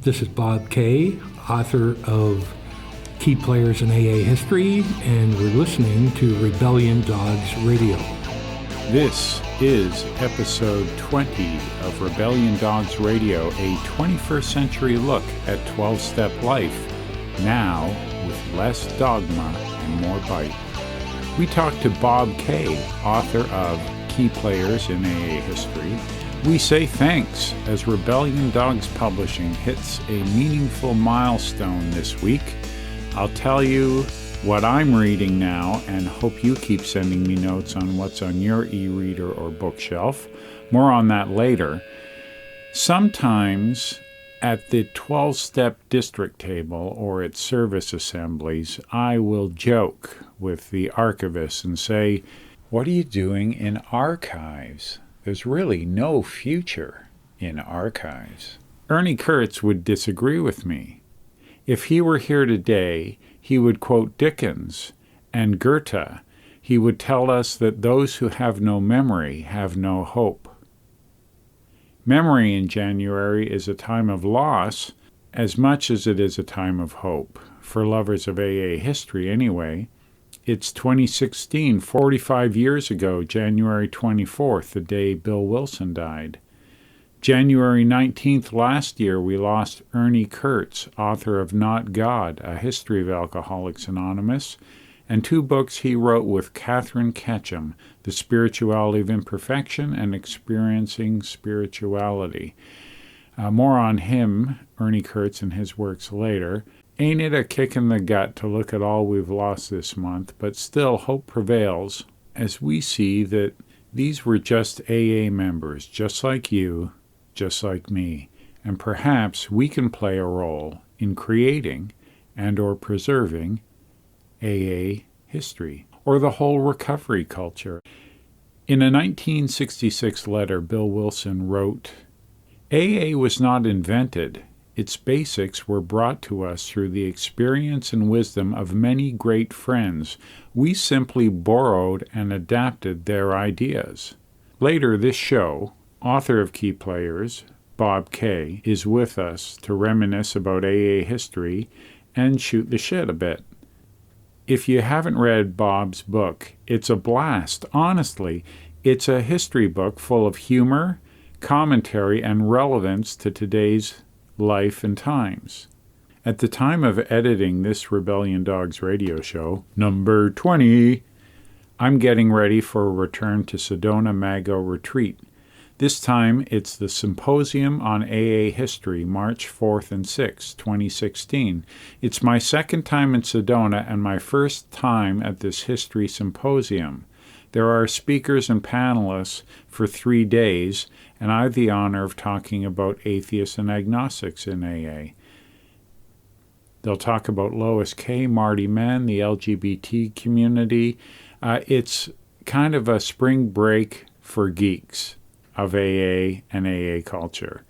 This is Bob Kay, author of Key Players in AA History, and we're listening to Rebellion Dogs Radio. This is episode 20 of Rebellion Dogs Radio, a 21st century look at 12-step life, now with less dogma and more bite. We talked to Bob Kay, author of Key Players in AA History. We say thanks as Rebellion Dogs Publishing hits a meaningful milestone this week. I'll tell you what I'm reading now and hope you keep sending me notes on what's on your e-reader or bookshelf. More on that later. Sometimes at the 12-step district table or at service assemblies, I will joke with the archivists and say, "What are you doing in archives? There's really no future in archives." Ernie Kurtz would disagree with me. If he were here today, he would quote Dickens and Goethe. He would tell us that those who have no memory have no hope. Memory in January is a time of loss as much as it is a time of hope. For lovers of AA history, anyway. It's 2016, 45 years ago, January 24th, the day Bill Wilson died. January 19th last year, we lost Ernie Kurtz, author of Not God, A History of Alcoholics Anonymous, and 2 books he wrote with Catherine Ketchum, The Spirituality of Imperfection and Experiencing Spirituality. More on him, Ernie Kurtz, and his works later. Ain't it a kick in the gut to look at all we've lost this month, but still hope prevails as we see that these were just AA members, just like you, just like me, and perhaps we can play a role in creating and or preserving AA history, or the whole recovery culture. In a 1966 letter, Bill Wilson wrote, "AA was not invented. Its basics were brought to us through the experience and wisdom of many great friends. We simply borrowed and adapted their ideas." Later this show, author of Key Players, Bob Kay, is with us to reminisce about AA history and shoot the shit a bit. If you haven't read Bob's book, it's a blast. Honestly, it's a history book full of humor, commentary, and relevance to today's life and times. At the time of editing this Rebellion Dogs radio show, number 20, I'm getting ready for a return to Sedona Mago retreat. This time it's the Symposium on AA History, March 4th and 6th, 2016. It's my second time in Sedona and my first time at this history symposium. There are speakers and panelists for 3 days, and I have the honor of talking about atheists and agnostics in AA. They'll talk about Lois Kay, Marty Mann, the LGBT community. It's kind of a spring break for geeks of AA and AA culture.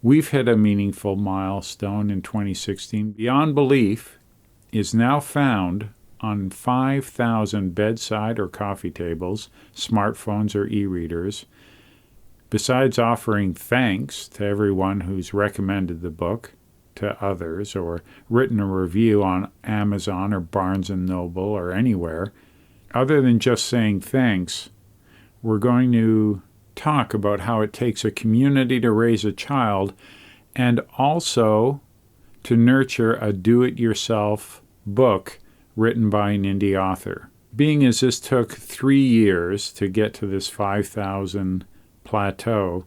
We've hit a meaningful milestone in 2016. Beyond Belief is now found on 5,000 bedside or coffee tables, smartphones or e-readers. Besides offering thanks to everyone who's recommended the book to others or written a review on Amazon or Barnes & Noble or anywhere, other than just saying thanks, we're going to talk about how it takes a community to raise a child and also to nurture a do-it-yourself book written by an indie author. Being as this took 3 years to get to this 5,000 plateau,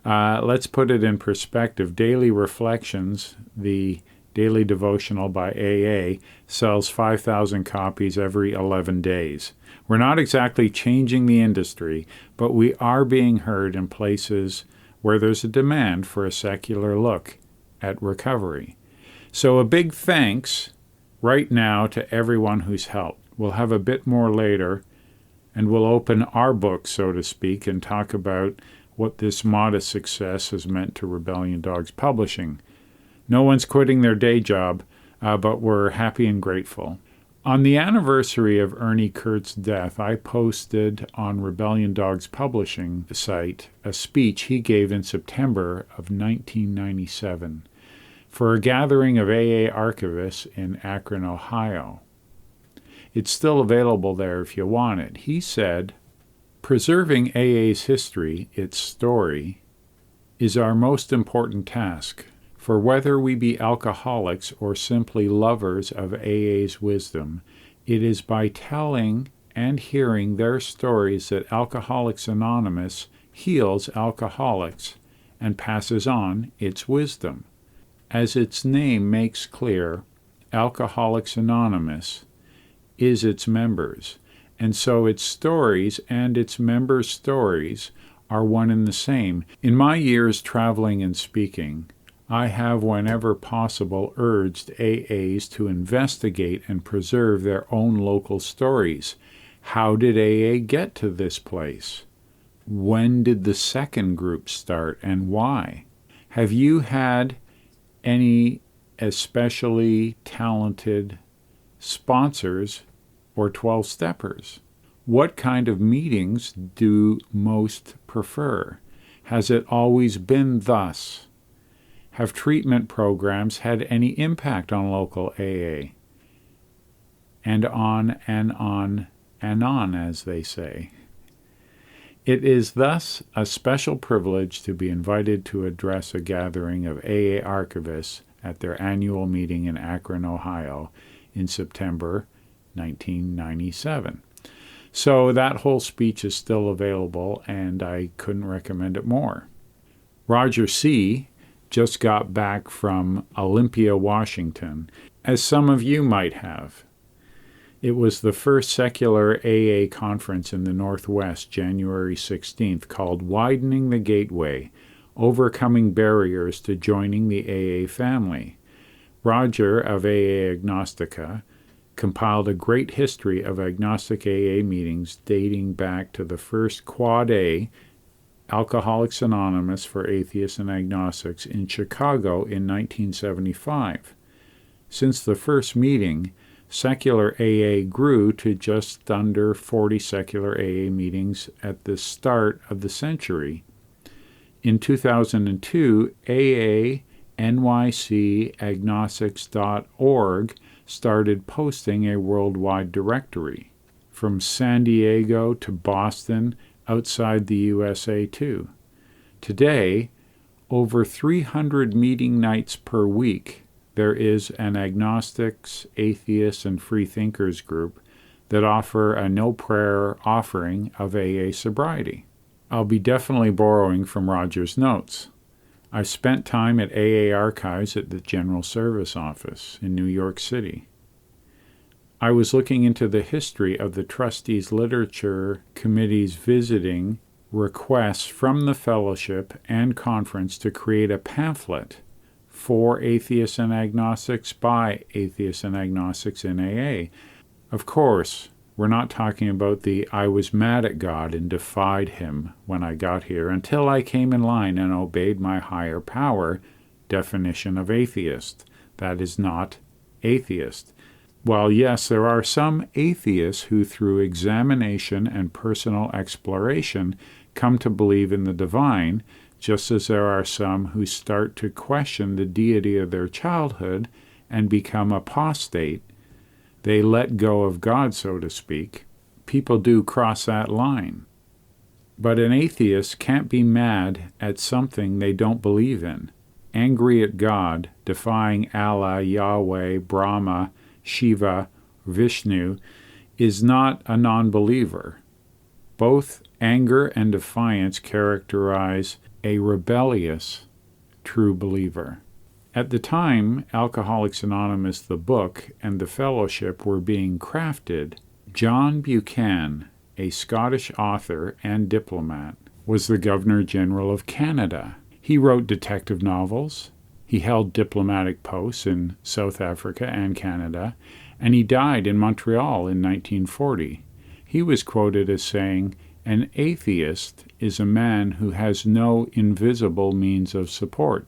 let's put it in perspective. Daily Reflections, the daily devotional by AA, sells 5,000 copies every 11 days. We're not exactly changing the industry, but we are being heard in places where there's a demand for a secular look at recovery. So a big thanks right now to everyone who's helped. We'll have a bit more later, and we'll open our book, so to speak, and talk about what this modest success has meant to Rebellion Dogs Publishing. No one's quitting their day job, but we're happy and grateful. On the anniversary of Ernie Kurtz's death, I posted on Rebellion Dogs Publishing site a speech he gave in September of 1997. for a gathering of AA archivists in Akron, Ohio. It's still available there if you want it. He said, "Preserving AA's history, its story, is our most important task, for whether we be alcoholics or simply lovers of AA's wisdom, it is by telling and hearing their stories that Alcoholics Anonymous heals alcoholics and passes on its wisdom. As its name makes clear, Alcoholics Anonymous is its members, and so its stories and its members' stories are one and the same. In my years traveling and speaking, I have whenever possible urged AAs to investigate and preserve their own local stories. How did AA get to this place? When did the second group start and why? Have you had any especially talented sponsors or 12-steppers? What kind of meetings do most prefer? Has it always been thus? Have treatment programs had any impact on local AA? And on and on and on, as they say. It is thus a special privilege to be invited to address a gathering of AA archivists at their annual meeting in Akron, Ohio, in September 1997. So that whole speech is still available, and I couldn't recommend it more. Roger C. just got back from Olympia, Washington, as some of you might have. It was the first secular AA conference in the Northwest, January 16th, called Widening the Gateway, Overcoming Barriers to Joining the AA Family. Roger of AA Agnostica compiled a great history of agnostic AA meetings dating back to the first Quad A, Alcoholics Anonymous for Atheists and Agnostics, in Chicago in 1975. Since the first meeting, secular AA grew to just under 40 secular AA meetings at the start of the century. In 2002, AANYCagnostics.org started posting a worldwide directory, from San Diego to Boston, outside the USA too. Today, over 300 meeting nights per week, there is an agnostics, atheists, and freethinkers group that offer a no-prayer offering of AA sobriety. I'll be definitely borrowing from Roger's notes. I spent time at AA Archives at the General Service Office in New York City. I was looking into the history of the Trustees Literature Committee's visiting requests from the fellowship and conference to create a pamphlet for atheists and agnostics by atheists and agnostics in AA. Of course, we're not talking about the "I was mad at God and defied him when I got here until I came in line and obeyed my higher power" definition of atheist. That is not atheist. While yes, there are some atheists who through examination and personal exploration come to believe in the divine, just as there are some who start to question the deity of their childhood and become apostate. They let go of God, so to speak. People do cross that line. But an atheist can't be mad at something they don't believe in, angry at God, defying Allah, Yahweh, Brahma, Shiva, Vishnu, is not a non-believer. Both anger and defiance characterize a rebellious true believer. At the time Alcoholics Anonymous, the book, and the fellowship were being crafted, John Buchan, a Scottish author and diplomat, was the Governor-General of Canada. He wrote detective novels. He held diplomatic posts in South Africa and Canada, and he died in Montreal in 1940. He was quoted as saying, "An atheist is a man who has no invisible means of support."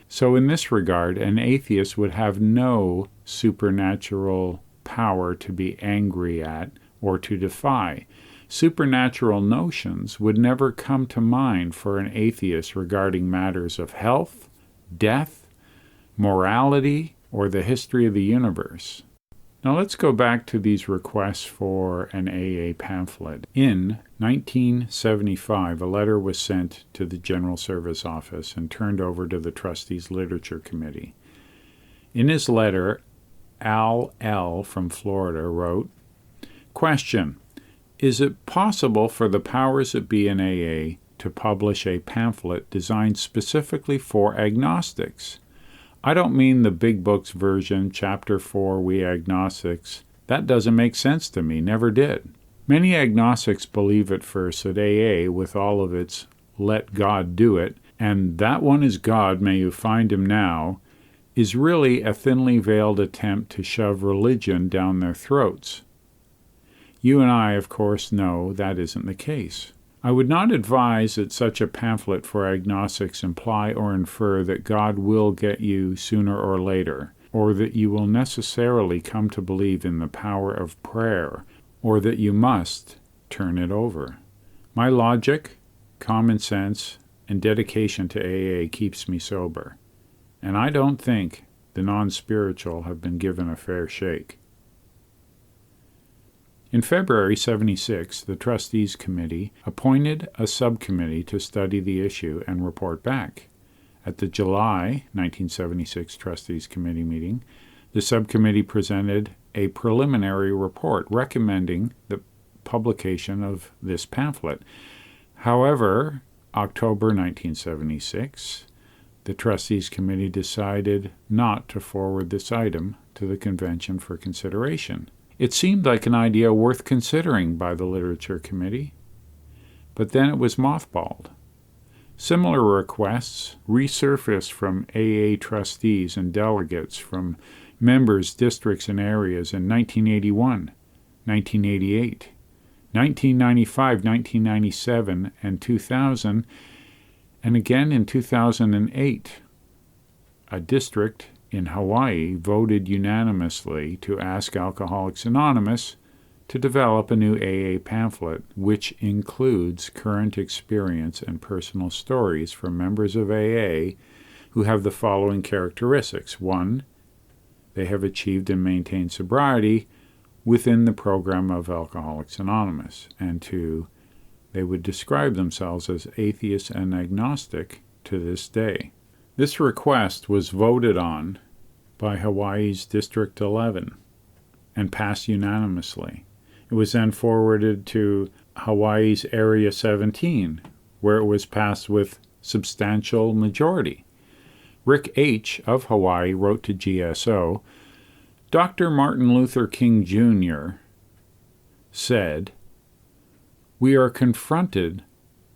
So in this regard, an atheist would have no supernatural power to be angry at or to defy. Supernatural notions would never come to mind for an atheist regarding matters of health, death, morality, or the history of the universe? Now let's go back to these requests for an AA pamphlet. In 1975, a letter was sent to the General Service Office and turned over to the Trustees Literature Committee. In his letter, Al L. from Florida wrote, Question: Is it possible for the powers that be in AA to publish a pamphlet designed specifically for agnostics? I don't mean the big books version, Chapter 4, We Agnostics. That doesn't make sense to me, never did. Many agnostics believe at first that AA, with all of its let God do it, and that one is God, may you find him now, is really a thinly veiled attempt to shove religion down their throats. You and I, of course, know that isn't the case. I would not advise that such a pamphlet for agnostics imply or infer that God will get you sooner or later, or that you will necessarily come to believe in the power of prayer, or that you must turn it over. My logic, common sense, and dedication to AA keeps me sober, and I don't think the non-spiritual have been given a fair shake. In February 76, the Trustees Committee appointed a subcommittee to study the issue and report back. At the July 1976 Trustees Committee meeting, the subcommittee presented a preliminary report recommending the publication of this pamphlet. However, October 1976, the Trustees Committee decided not to forward this item to the convention for consideration. It seemed like an idea worth considering by the Literature Committee, but then it was mothballed. Similar requests resurfaced from AA trustees and delegates from members, districts, and areas in 1981, 1988, 1995, 1997, and 2000, and again in 2008. A district in Hawaii voted unanimously to ask Alcoholics Anonymous to develop a new AA pamphlet, which includes current experience and personal stories from members of AA who have the following characteristics. 1, they have achieved and maintained sobriety within the program of Alcoholics Anonymous. And 2, they would describe themselves as atheist and agnostic to this day. This request was voted on by Hawaii's District 11 and passed unanimously. It was then forwarded to Hawaii's Area 17, where it was passed with substantial majority. Rick H. of Hawaii wrote to GSO, Dr. Martin Luther King Jr. said, "We are confronted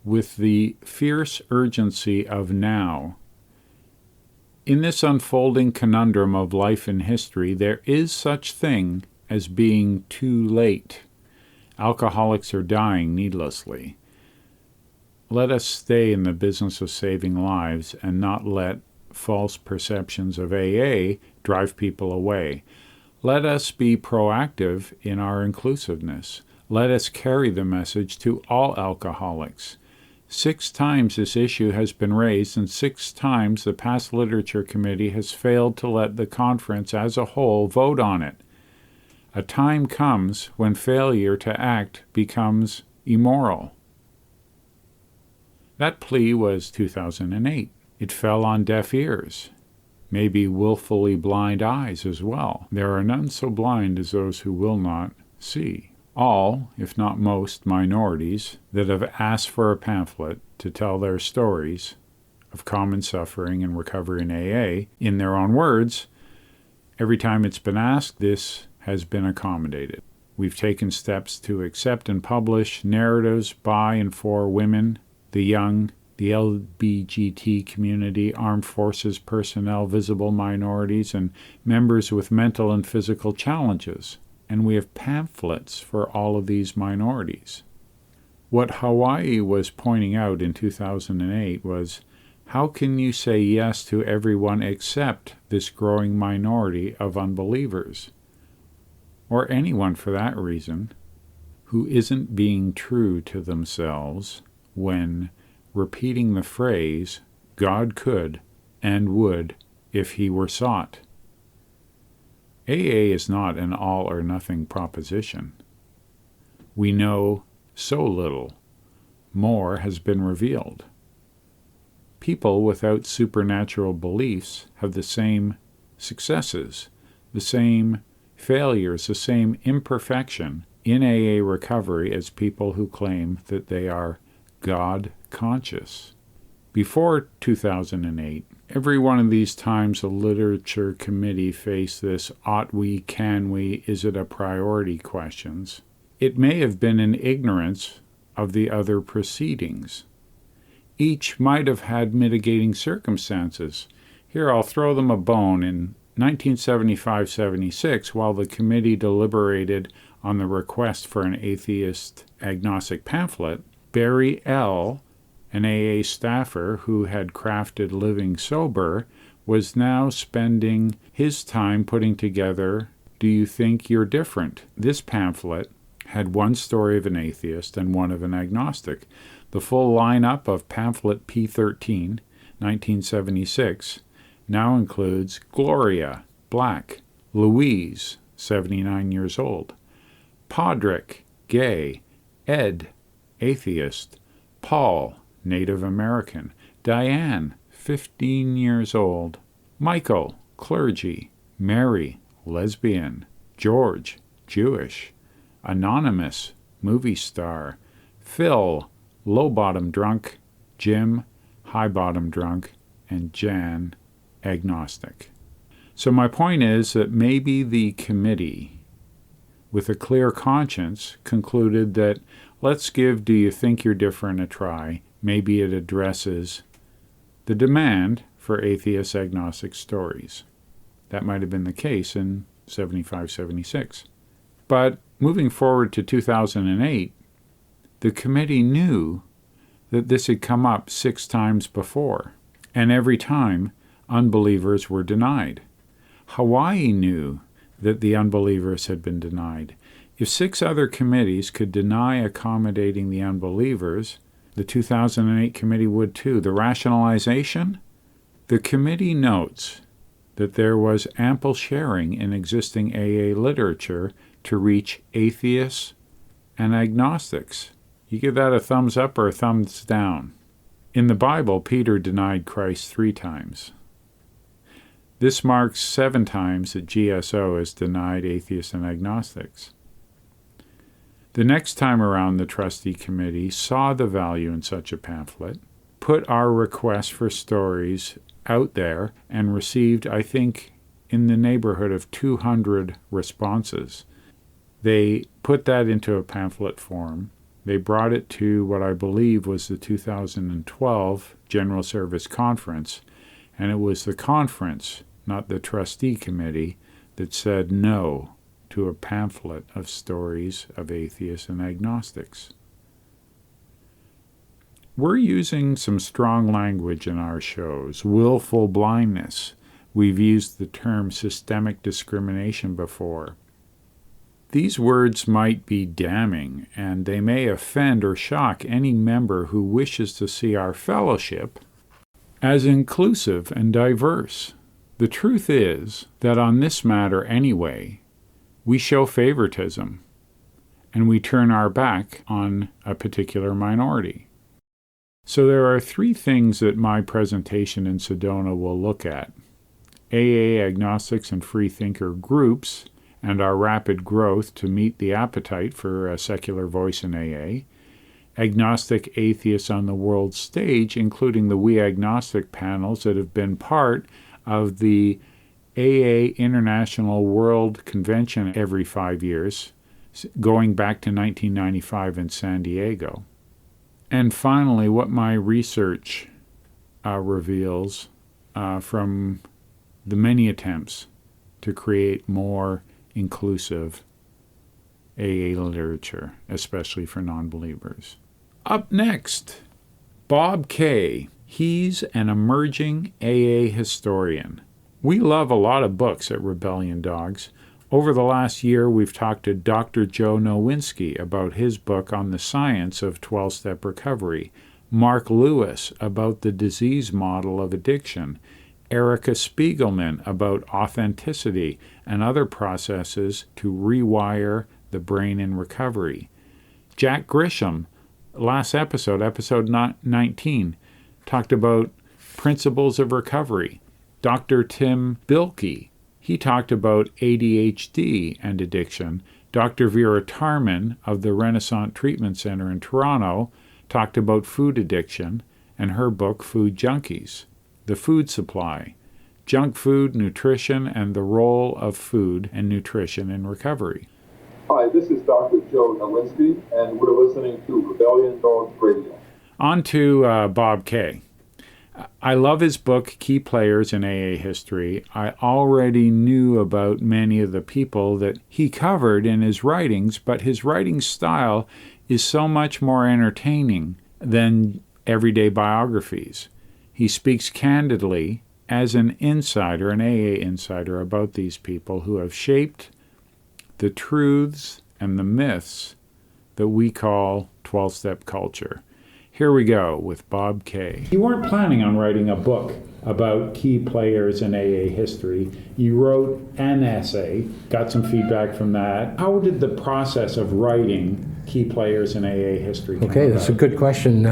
with the fierce urgency of now. In this unfolding conundrum of life and history, there is such thing as being too late. Alcoholics are dying needlessly. Let us stay in the business of saving lives and not let false perceptions of AA drive people away. Let us be proactive in our inclusiveness. Let us carry the message to all alcoholics. 6 times this issue has been raised, and 6 times the past Literature Committee has failed to let the conference as a whole vote on it. A time comes when failure to act becomes immoral." That plea was 2008. It fell on deaf ears, maybe willfully blind eyes as well. There are none so blind as those who will not see. All, if not most, minorities that have asked for a pamphlet to tell their stories of common suffering and recovery in AA, in their own words, every time it's been asked, this has been accommodated. We've taken steps to accept and publish narratives by and for women, the young, the LBGT community, armed forces personnel, visible minorities, and members with mental and physical challenges. And we have pamphlets for all of these minorities. What Hawaii was pointing out in 2008 was, how can you say yes to everyone except this growing minority of unbelievers? Or anyone for that reason, who isn't being true to themselves when repeating the phrase, God could and would if he were sought. AA is not an all-or-nothing proposition. We know so little. More has been revealed. People without supernatural beliefs have the same successes, the same failures, the same imperfection in AA recovery as people who claim that they are God-conscious. Before 2008, every one of these times a literature committee faced this ought we, can we, is it a priority questions. It may have been in ignorance of the other proceedings. Each might have had mitigating circumstances. Here, I'll throw them a bone. In 1975-76, while the committee deliberated on the request for an atheist agnostic pamphlet, Barry L., an AA staffer who had crafted Living Sober, was now spending his time putting together Do You Think You're Different? This pamphlet had one story of an atheist and one of an agnostic. The full lineup of pamphlet P13, 1976, now includes Gloria, black; Louise, 79 years old; Podrick, gay; Ed, atheist; Paul, Native American; Diane, 15 years old; Michael, clergy; Mary, lesbian; George, Jewish; Anonymous, movie star; Phil, low-bottom drunk; Jim, high-bottom drunk; and Jan, agnostic. So my point is that maybe the committee, with a clear conscience, concluded that let's give Do You Think You're Different a try. Maybe it addresses the demand for atheist agnostic stories. That might have been the case in 75-76. But moving forward to 2008, the committee knew that this had come up 6 times before, and every time unbelievers were denied. Hawaii knew that the unbelievers had been denied. If 6 other committees could deny accommodating the unbelievers, the 2008 committee would too. The rationalization? The committee notes that there was ample sharing in existing AA literature to reach atheists and agnostics. You give that a thumbs up or a thumbs down. In the Bible, Peter denied Christ 3 times. This marks 7 times that GSO has denied atheists and agnostics. The next time around, the trustee committee saw the value in such a pamphlet, put our request for stories out there, and received, I think, in the neighborhood of 200 responses. They put that into a pamphlet form. They brought it to what I believe was the 2012 General Service Conference, and it was the conference, not the trustee committee, that said no to a pamphlet of stories of atheists and agnostics. We're using some strong language in our shows. Willful blindness. We've used the term systemic discrimination before. These words might be damning, and they may offend or shock any member who wishes to see our fellowship as inclusive and diverse. The truth is that on this matter anyway, we show favoritism, and we turn our back on a particular minority. So there are 3 things that my presentation in Sedona will look at: AA, agnostics, and freethinker groups, and our rapid growth to meet the appetite for a secular voice in AA; agnostic atheists on the world stage, including the We Agnostic panels that have been part of the AA International World Convention every 5 years, going back to 1995 in San Diego. And finally, what my research reveals from the many attempts to create more inclusive AA literature, especially for non-believers. Up next, Bob Kay. He's an emerging AA historian. We love a lot of books at Rebellion Dogs. Over the last year, we've talked to Dr. Joe Nowinski about his book on the science of 12-step recovery, Mark Lewis about the disease model of addiction, Erica Spiegelman about authenticity and other processes to rewire the brain in recovery. Jack Grisham, last episode 19, talked about principles of recovery. Dr. Tim Bilkey, he talked about ADHD and addiction. Dr. Vera Tarman of the Renaissance Treatment Center in Toronto talked about food addiction and her book, Food Junkies, The Food Supply, Junk Food, Nutrition, and the Role of Food and Nutrition in Recovery. Hi, this is Dr. Joe Nowinski, and we're listening to Rebellion Dogs Radio. On to Bob Kay. I love his book, Key Players in AA History. I already knew about many of the people that he covered in his writings, but his writing style is so much more entertaining than everyday biographies. He speaks candidly as an insider, an AA insider, about these people who have shaped the truths and the myths that we call 12-step culture. Here we go with Bob Kay. You weren't planning on writing a book about key players in AA history. You wrote an essay, got some feedback from that. How did the process of writing key players in AA history come Okay, about? that's a good question.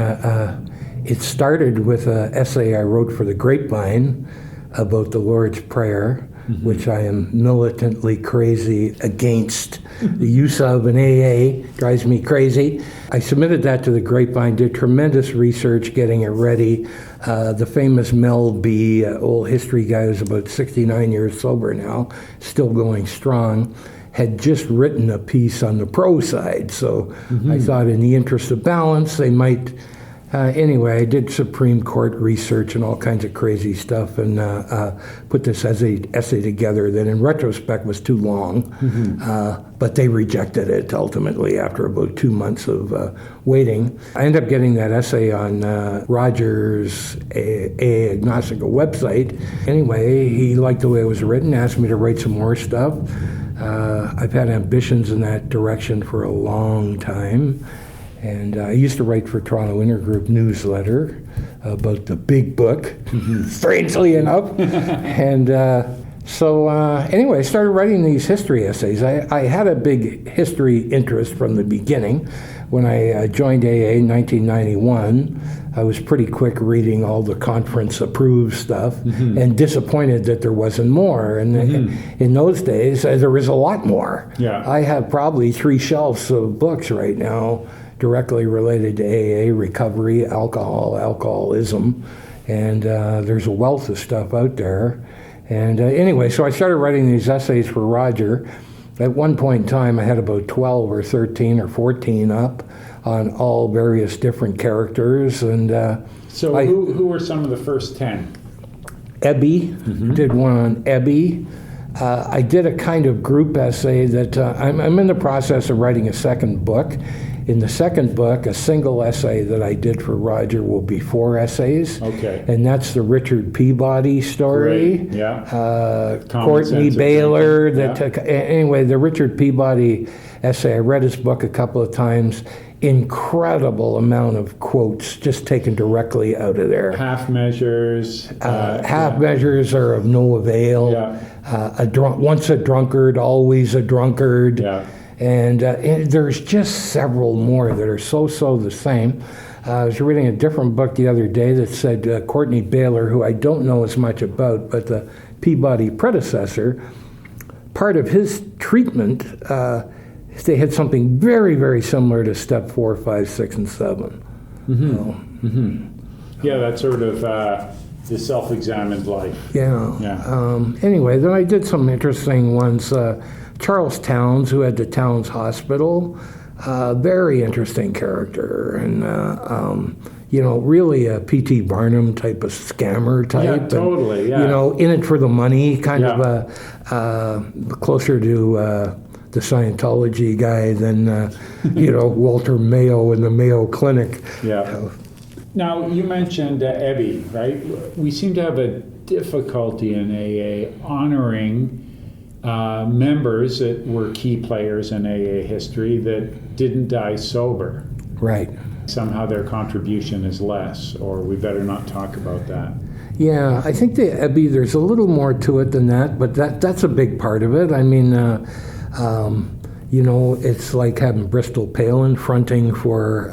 It started with an essay I wrote for the Grapevine about the Lord's Prayer, which I am militantly crazy against the use of in AA. Drives me crazy. I submitted that to the Grapevine, did tremendous research getting it ready. The famous Mel B., old history guy who's about 69 years sober now, still going strong, had just written a piece on the pro side. So I thought in the interest of balance, they might... anyway, I did Supreme Court research and all kinds of crazy stuff and put this essay together that in retrospect was too long, but they rejected it ultimately after about 2 months of waiting. I ended up getting that essay on Roger's Agnostica website. Anyway, he liked the way it was written, asked me to write some more stuff. I've had ambitions in that direction for a long time. And I used to write for Toronto Intergroup newsletter about the big book, strangely enough. And so anyway, I started writing these history essays. I had a big history interest from the beginning. When I joined AA in 1991, I was pretty quick reading all the conference-approved stuff and disappointed that there wasn't more. And in those days, there was a lot more. Yeah. I have probably 3 shelves of books right now directly related to AA, recovery, alcoholism, and there's a wealth of stuff out there. And anyway, so I started writing these essays for Roger. At one point in time, I had about 12 or 13 or 14 up on all various different characters. And So who were some of the first 10? Ebby, did one on Ebby. I did a kind of group essay that I'm in the process of writing a second book. In the second book, a single essay that I did for Roger will be 4 essays. Okay. And that's the Richard Peabody story. Great. Yeah. Courtney Baylor. Yeah. Anyway, the Richard Peabody essay, I read his book a couple of times. Incredible amount of quotes just taken directly out of there. Half measures. Half measures are of no avail. Yeah. Once a drunkard, always a drunkard. Yeah. And there's just several more that are so the same. I was reading a different book the other day that said Courtney Baylor, who I don't know as much about, but the Peabody predecessor, part of his treatment, they had something very, very similar to step 4, 5, 6, and 7. Yeah, that's sort of the self-examined life. Yeah. Anyway, then I did some interesting ones. Charles Towns, who had the Towns Hospital, very interesting character, and really a P.T. Barnum type of scammer type. Yeah, totally. And, in it for the money, kind of closer to the Scientology guy than Walter Mayo in the Mayo Clinic. Yeah. Now you mentioned Ebby, right? We seem to have a difficulty in AA honoring members that were key players in AA history that didn't die sober. Right. Somehow their contribution is less, or we better not talk about that. Yeah, I think the Ebby, there's a little more to it than that, but that's a big part of it. I mean, it's like having Bristol Palin fronting for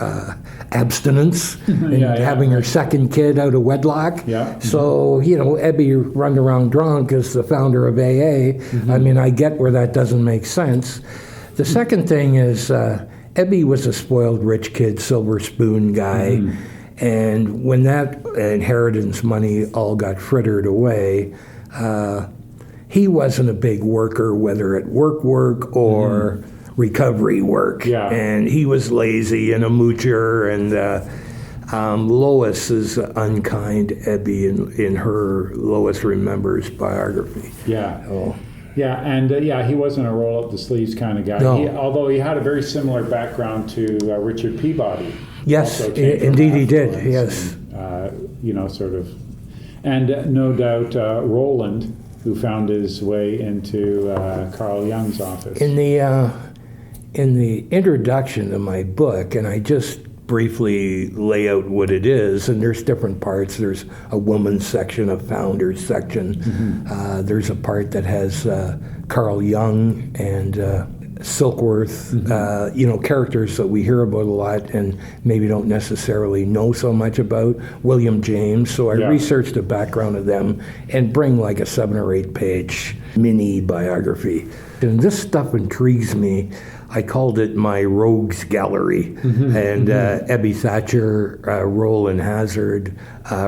abstinence and having her second kid out of wedlock. Yeah. So, Ebby run around drunk as the founder of AA. I mean, I get where that doesn't make sense. The second thing is Ebby was a spoiled rich kid, silver spoon guy. And when that inheritance money all got frittered away, he wasn't a big worker, whether at work or recovery work. Yeah. And he was lazy and a moocher. And Lois is unkind Ebby in her Lois Remembers biography. Yeah. Oh. Yeah, and he wasn't a roll-up-the-sleeves kind of guy. No. Although he had a very similar background to Richard Peabody. Yes, Also came from indeed he did, affluence yes. And, sort of... And no doubt Roland, who found his way into Carl Jung's office. In the introduction to my book, and I just briefly lay out what it is, and there's different parts. There's a woman's section, a founders section. There's a part that has Carl Jung and Silkworth, characters that we hear about a lot and maybe don't necessarily know so much about. William James. So I researched the background of them and bring like a 7 or 8 page mini biography. And this stuff intrigues me. I called it my rogues gallery. And Ebby Thatcher, Roland Hazard,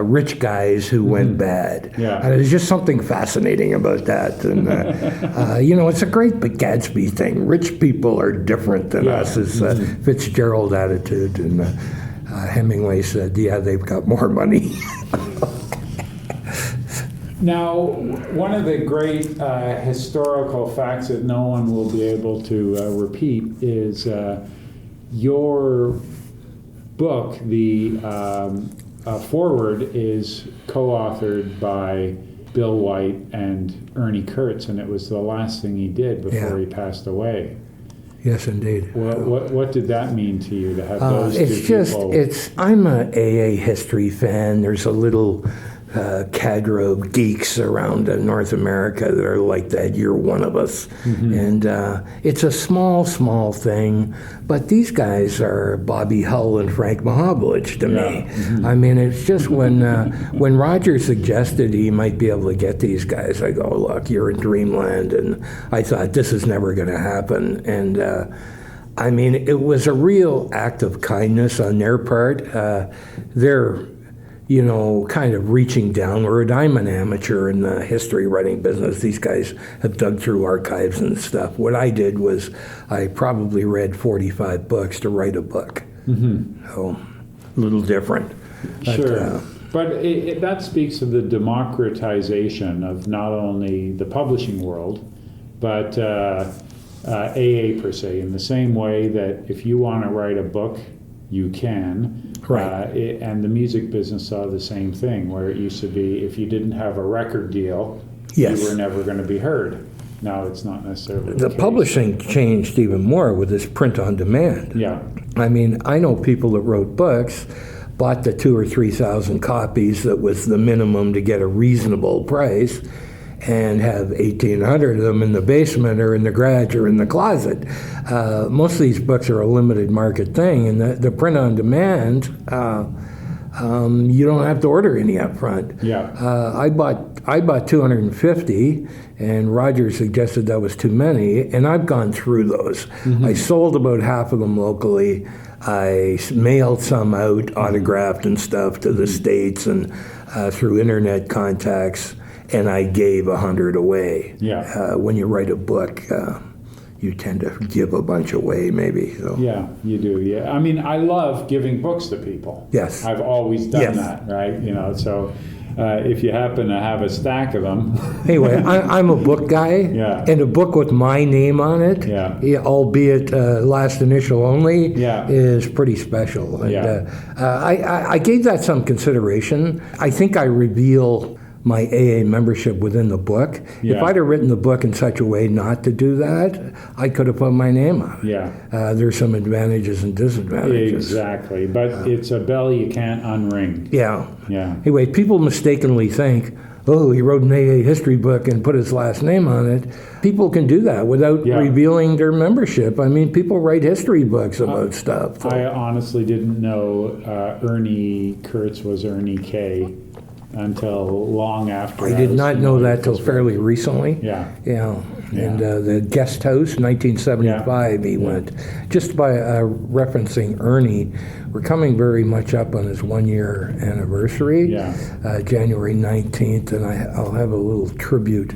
rich guys who went bad. Yeah. And there's just something fascinating about that. And, it's a great Gatsby thing. Rich people are different than us, is Fitzgerald attitude. And Hemingway said, they've got more money. Now, one of the great historical facts that no one will be able to repeat is your book, the foreword, is co-authored by Bill White and Ernie Kurtz, and it was the last thing he did before he passed away. Yes, indeed. What did that mean to you to have those two people? I'm a AA history fan. There's a little cadre of geeks around North America that are like that. You're one of us. And it's a small thing, but these guys are Bobby Hull and Frank Mahovlich to me. I mean, it's just when Roger suggested he might be able to get these guys, I go, look, you're in dreamland. And I thought, this is never going to happen. And I mean, it was a real act of kindness on their part. They're kind of reaching downward. I'm an amateur in the history writing business. These guys have dug through archives and stuff. What I did was I probably read 45 books to write a book. So, a little different. Sure. But that speaks of the democratization of not only the publishing world, but AA per se, in the same way that if you want to write a book, you can. Right. And the music business saw the same thing, where it used to be if you didn't have a record deal, Yes. you were never going to be heard. Now it's not necessarily The case. publishing changed even more with this print on demand. Yeah. I mean, I know people that wrote books, bought the 2,000 or 3,000 copies that was the minimum to get a reasonable price, and have 1,800 of them in the basement or in the garage or in the closet. Most of these books are a limited market thing, and the print on demand, you don't have to order any up front. Yeah. I bought 250, and Roger suggested that was too many, and I've gone through those. I sold about half of them locally. I mailed some out, autographed and stuff, to the States and through internet contacts. And I gave 100 away. Yeah. When you write a book, you tend to give a bunch away, maybe. So. Yeah, you do. Yeah. I mean, I love giving books to people. Yes. I've always done Yes. that, right? So if you happen to have a stack of them. Anyway, I'm a book guy. Yeah. And a book with my name on it, albeit last initial only, is pretty special. And I gave that some consideration. I think I reveal my AA membership within the book. Yeah. If I'd have written the book in such a way not to do that, I could have put my name on it. Yeah. There's some advantages and disadvantages. Exactly. But it's a bell you can't unring. Yeah. Yeah. Anyway, people mistakenly think, oh, he wrote an AA history book and put his last name on it. People can do that without revealing their membership. I mean, people write history books about stuff. So. I honestly didn't know Ernie Kurtz was Ernie K. until long after. I did not know that till fairly recently. Yeah. Yeah. And the guest house, 1975, he went. Just by referencing Ernie, we're coming very much up on his 1-year anniversary, January 19th, and I'll have a little tribute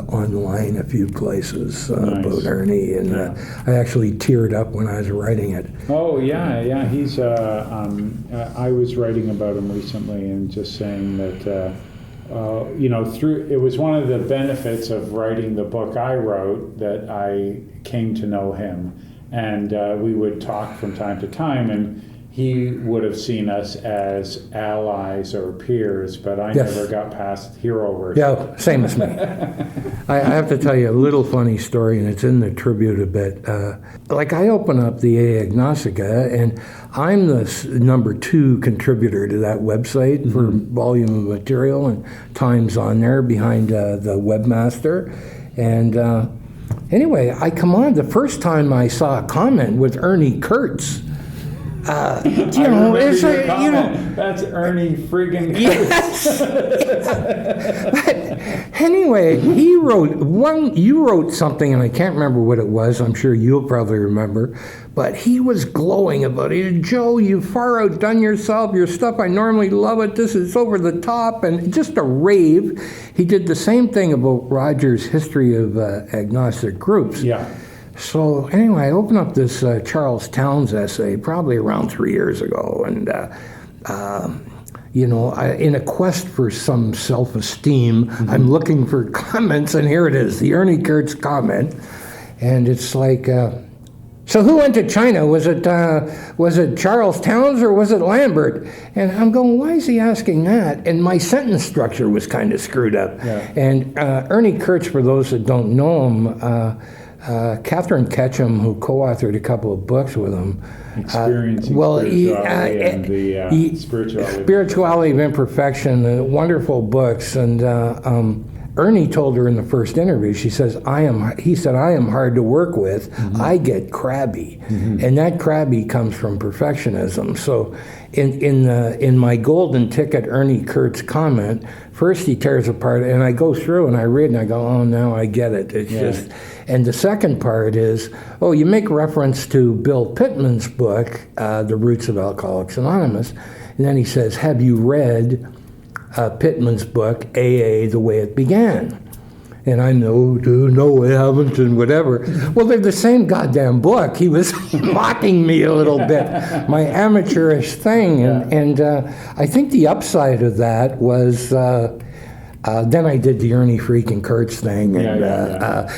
online a few places about Ernie, and I actually teared up when I was writing it. Oh yeah, he's. I was writing about him recently and just saying that it was one of the benefits of writing the book I wrote that I came to know him, and we would talk from time to time, and he would have seen us as allies or peers, but I never got past hero worship. Yeah, same as me. I have to tell you a little funny story, and it's in the tribute a bit. I open up the Agnostica, and I'm the number 2 contributor to that website for volume of material, and time's on there behind the webmaster. And anyway, I come on. The first time I saw a comment with Ernie Kurtz. That's Ernie friggin' Kurtz. But anyway, you wrote something, and I can't remember what it was. I'm sure you'll probably remember. But he was glowing about it. Joe, you've far outdone yourself. Your stuff, I normally love it. This is over the top, and just a rave. He did the same thing about Roger's history of agnostic groups. Yeah. So anyway, I opened up this Charles Towns essay probably around 3 years ago, and in a quest for some self-esteem, I'm looking for comments, and here it is, the Ernie Kurtz comment, and it's like, so who went to China? Was it Charles Towns or was it Lambert? And I'm going, why is he asking that? And my sentence structure was kind of screwed up. Yeah. And Ernie Kurtz, for those that don't know him. Catherine Ketchum, who co-authored a couple of books with him. Experiencing spirituality and the Spirituality of Imperfection, wonderful books. And Ernie told her in the first interview, he said, I am hard to work with. I get crabby. And that crabby comes from perfectionism. So in my golden ticket Ernie Kurtz comment, first he tears apart, and I go through and I read and I go, oh, now I get it. It's just... And the second part is, you make reference to Bill Pittman's book, The Roots of Alcoholics Anonymous, and then he says, have you read Pittman's book, AA, The Way It Began? And I know, dude, no, I haven't, and whatever. Well, they're the same goddamn book. He was mocking me a little bit, my amateurish thing. And I think the upside of that was... then I did the Ernie freaking Kurtz thing, and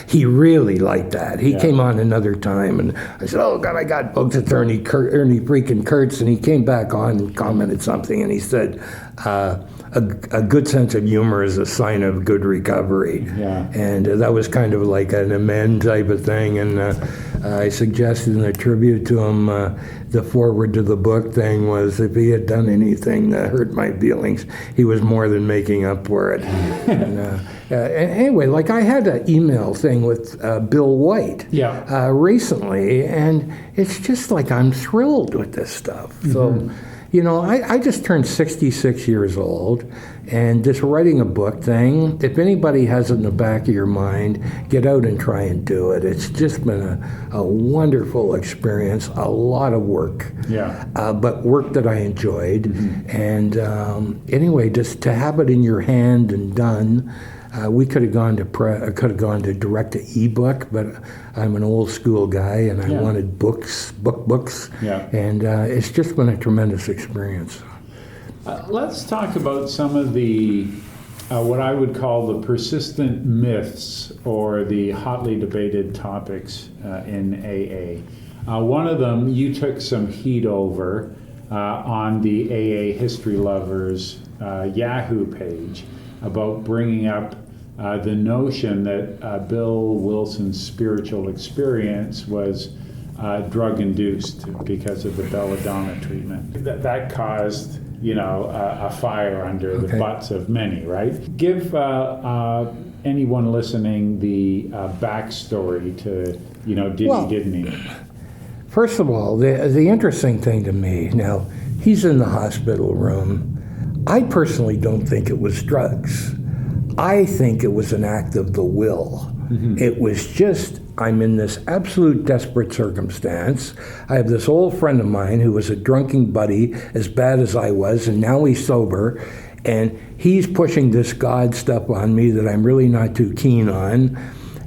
he really liked that. He came on another time, and I said, oh, God, I got books at Ernie freaking Kurtz, and he came back on and commented something, and he said, a good sense of humor is a sign of good recovery. Yeah. And that was kind of like an amend type of thing, and I suggested in a tribute to him, the forward to the book thing was if he had done anything that hurt my feelings, he was more than making up for it. And, anyway, I had an email thing with Bill White recently, and it's just I'm thrilled with this stuff. So, I just turned 66 years old, and this writing a book thing, if anybody has it in the back of your mind, get out and try and do it. It's just been a wonderful experience, a lot of work, but work that I enjoyed. And anyway, just to have it in your hand and done, we could have gone to direct to ebook, but I'm an old school guy, and I wanted books, and it's just been a tremendous experience. Let's talk about some of the what I would call the persistent myths or the hotly debated topics in AA. One of them you took some heat over on the AA History Lovers Yahoo page. about bringing up the notion that Bill Wilson's spiritual experience was drug-induced because of the belladonna treatment. That caused, a fire under the butts of many, right? Give anyone listening the backstory to, didn't he? First of all, the interesting thing to me, now, he's in the hospital room. I personally don't think it was drugs. I think it was an act of the will. Mm-hmm. It was just, I'm in this absolute desperate circumstance. I have this old friend of mine who was a drunken buddy, as bad as I was, and now he's sober, and he's pushing this God stuff on me that I'm really not too keen on,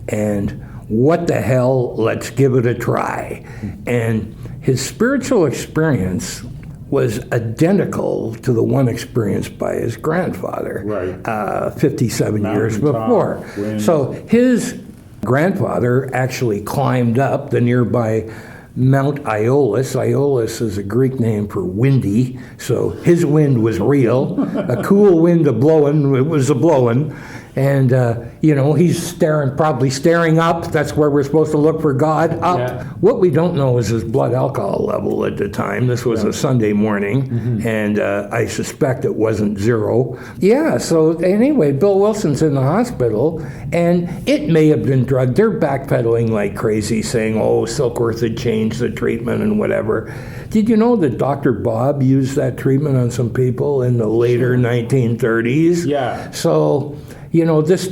and what the hell, let's give it a try. And his spiritual experience was identical to the one experienced by his grandfather, right. 57 years before. So his grandfather actually climbed up the nearby Mount Aeolus. Aeolus is a Greek name for windy, so his wind was real. A cool wind a-blowing, it was a-blowing. And, he's probably staring up. That's where we're supposed to look for God, up. Yeah. What we don't know is his blood alcohol level at the time. This was a Sunday morning, and I suspect it wasn't zero. Yeah, so anyway, Bill Wilson's in the hospital, and it may have been drugged. They're backpedaling like crazy, saying, Silkworth had changed the treatment and whatever. Did you know that Dr. Bob used that treatment on some people in the later 1930s? Yeah. So, this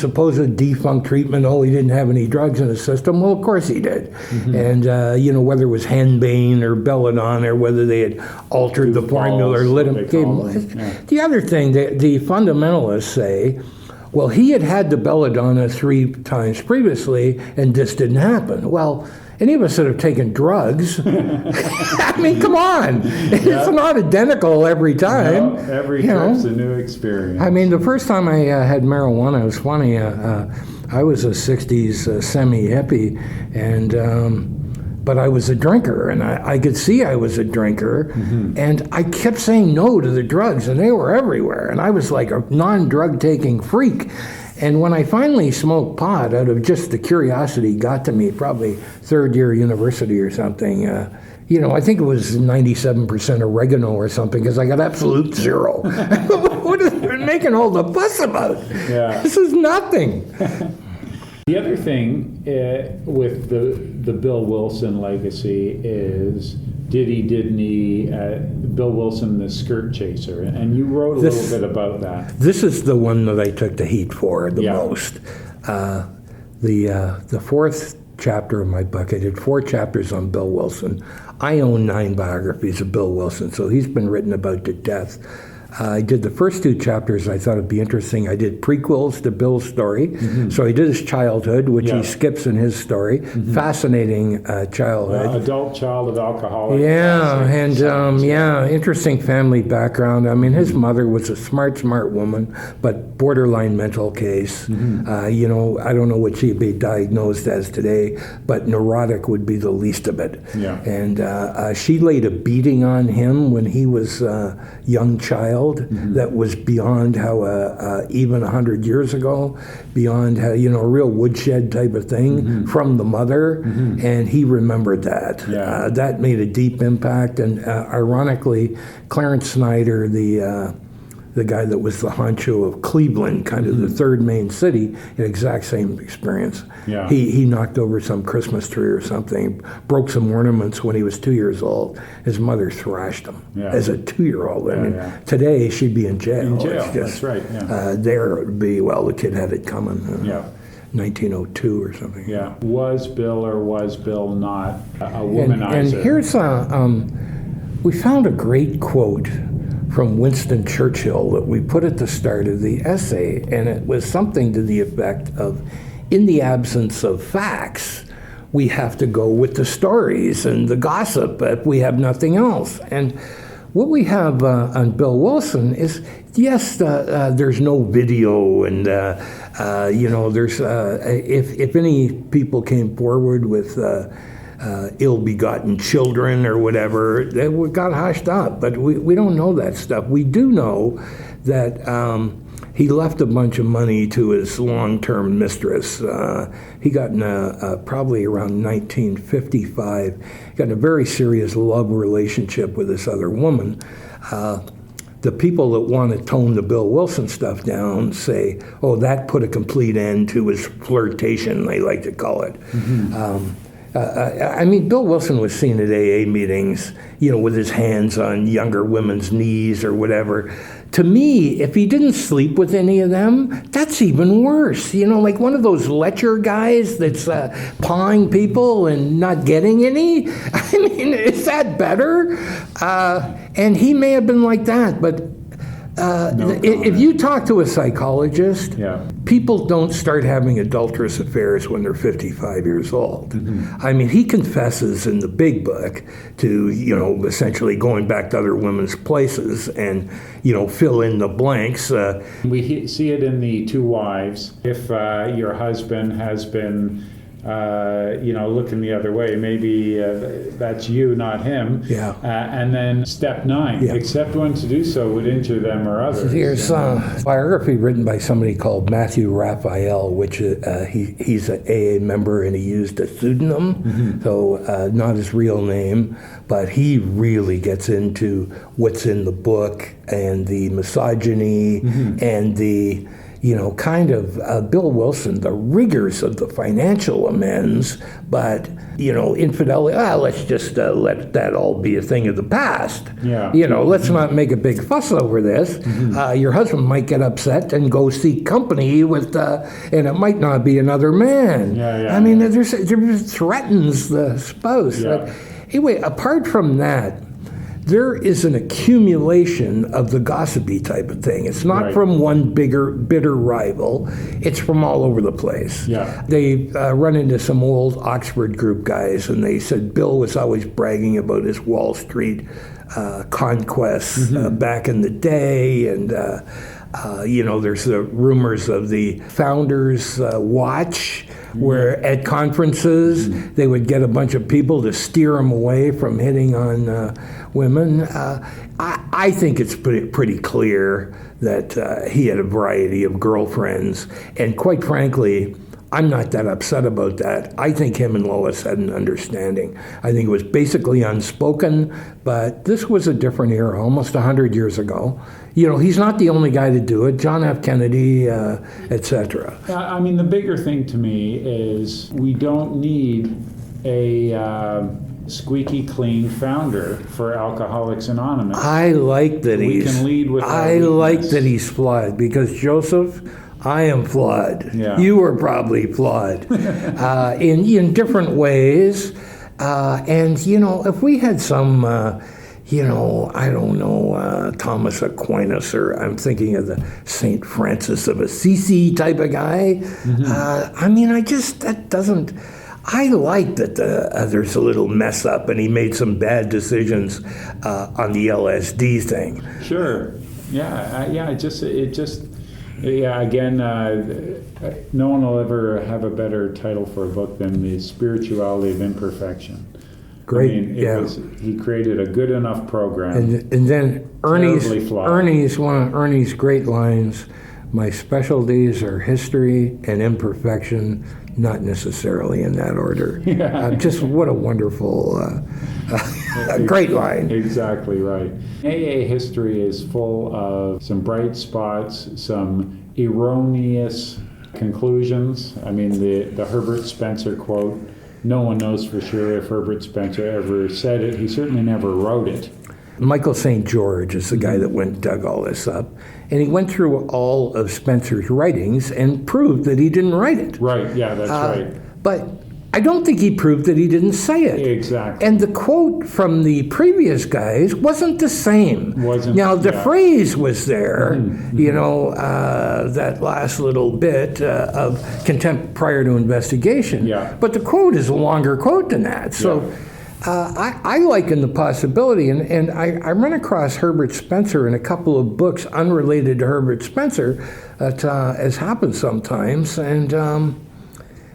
supposed defunct treatment, he didn't have any drugs in his system. Well, of course he did. Mm-hmm. And, whether it was henbane or belladonna or whether they had altered the formula or lit him. The other thing, the fundamentalists say, well, he had the belladonna 3 times previously and this didn't happen. Well, any of us that have taken drugs, I mean, come on. It's not identical every time. No, every trip's a new experience. I mean, the first time I had marijuana, it was funny. I was a 60s semi-hippie, but I was a drinker, and I could see I was a drinker, and I kept saying no to the drugs, and they were everywhere, and I was like a non-drug taking freak. And when I finally smoked pot, out of just the curiosity got to me, probably third year university or something, I think it was 97% oregano or something, because I got absolute zero. What is it making all the fuss about? Yeah. This is nothing. The other thing with the Bill Wilson legacy is, didn't he, Bill Wilson, the skirt chaser, and you wrote a little bit about that. This is the one that I took the heat for the most. The fourth chapter of my book, I did 4 chapters on Bill Wilson. I own 9 biographies of Bill Wilson, so he's been written about to death. I did the first 2 chapters. I thought it'd be interesting. I did prequels to Bill's story. So he did his childhood, which he skips in his story. Fascinating childhood. Adult child of alcoholics. Yeah, and interesting family background. I mean, his mother was a smart woman, but borderline mental case. I don't know what she'd be diagnosed as today, but neurotic would be the least of it. Yeah. And she laid a beating on him when he was a young child. That was beyond how even 100 years ago, beyond how, a real woodshed type of thing from the mother, and he remembered that. Yeah. That made a deep impact, and ironically, Clarence Snyder, the guy that was the honcho of Cleveland, kind of the third main city, an exact same experience. Yeah. He knocked over some Christmas tree or something, broke some ornaments when he was 2 years old. His mother thrashed him as a 2-year-old. I mean, today she'd be in jail. In jail, that's right. Yeah. There it would be, the kid had it coming. 1902 or something. Yeah. Was Bill or was Bill not a womanizer? And here's we found a great quote from Winston Churchill that we put at the start of the essay, and it was something to the effect of, in the absence of facts, we have to go with the stories and the gossip if we have nothing else. And what we have on Bill Wilson is, yes, there's no video, and there's if any people came forward with ill-begotten children or whatever, that got hushed up. But we don't know that stuff. We do know that he left a bunch of money to his long-term mistress. He got in probably around 1955, got in a very serious love relationship with this other woman. The people that want to tone the Bill Wilson stuff down say, oh, that put a complete end to his flirtation, they like to call it. I mean, Bill Wilson was seen at AA meetings, with his hands on younger women's knees or whatever. To me, if he didn't sleep with any of them, that's even worse. Like one of those lecher guys that's pawing people and not getting any. I mean, is that better? And he may have been like that, but if you talk to a psychologist, people don't start having adulterous affairs when they're 55 years old. I mean, he confesses in the big book to, essentially going back to other women's places and, fill in the blanks. We see it in the two wives. If your husband has been looking the other way, maybe that's you, not him. And then step 9, except when to do so would injure them or others. Here's a biography written by somebody called Matthew Raphael, which he's an AA member and he used a pseudonym, so not his real name, but he really gets into what's in the book and the misogyny and the kind of Bill Wilson, the rigors of the financial amends, but, infidelity, let's just let that all be a thing of the past. Let's not make a big fuss over this. Your husband might get upset and go seek company with, and it might not be another man. I mean, there threatens the spouse. But anyway, apart from that, there is an accumulation of the gossipy type of thing. It's not from one bitter rival. It's from all over the place. They run into some old Oxford group guys, and they said Bill was always bragging about his Wall Street conquests back in the day, and there's the rumors of the Founders Watch, where at conferences they would get a bunch of people to steer him away from hitting on women. I think it's pretty clear that he had a variety of girlfriends, and quite frankly, I'm not that upset about that. I think him and Lois had an understanding. I think it was basically unspoken, but this was a different era, almost 100 years ago. He's not the only guy to do it. John F. Kennedy, etc. I mean, the bigger thing to me is we don't need a squeaky clean founder for Alcoholics Anonymous. I like that we can lead with I like that he's flawed, because Joseph, I am flawed. You were probably flawed in different ways. And, if we had some, I don't know, Thomas Aquinas, or I'm thinking of the St. Francis of Assisi type of guy. I mean, that doesn't... I like that there's a little mess up, and he made some bad decisions on the LSD thing. Sure. Again, no one will ever have a better title for a book than The Spirituality of Imperfection. Great. I mean, he created a good enough program. And then one of Ernie's great lines, my specialties are history and imperfection, not necessarily in that order. Just what a wonderful, great line. Exactly right. AA history is full of some bright spots, some erroneous conclusions. I mean, the Herbert Spencer quote, no one knows for sure if Herbert Spencer ever said it. He certainly never wrote it. Michael St. George is the guy that went and dug all this up. And he went through all of Spencer's writings and proved that he didn't write it. Right, that's right. But I don't think he proved that he didn't say it. Exactly. And the quote from the previous guys wasn't the same. Now, the phrase was there, that last little bit of contempt prior to investigation. But the quote is a longer quote than that. So I liken the possibility, and I run across Herbert Spencer in a couple of books unrelated to Herbert Spencer, that has happened sometimes. And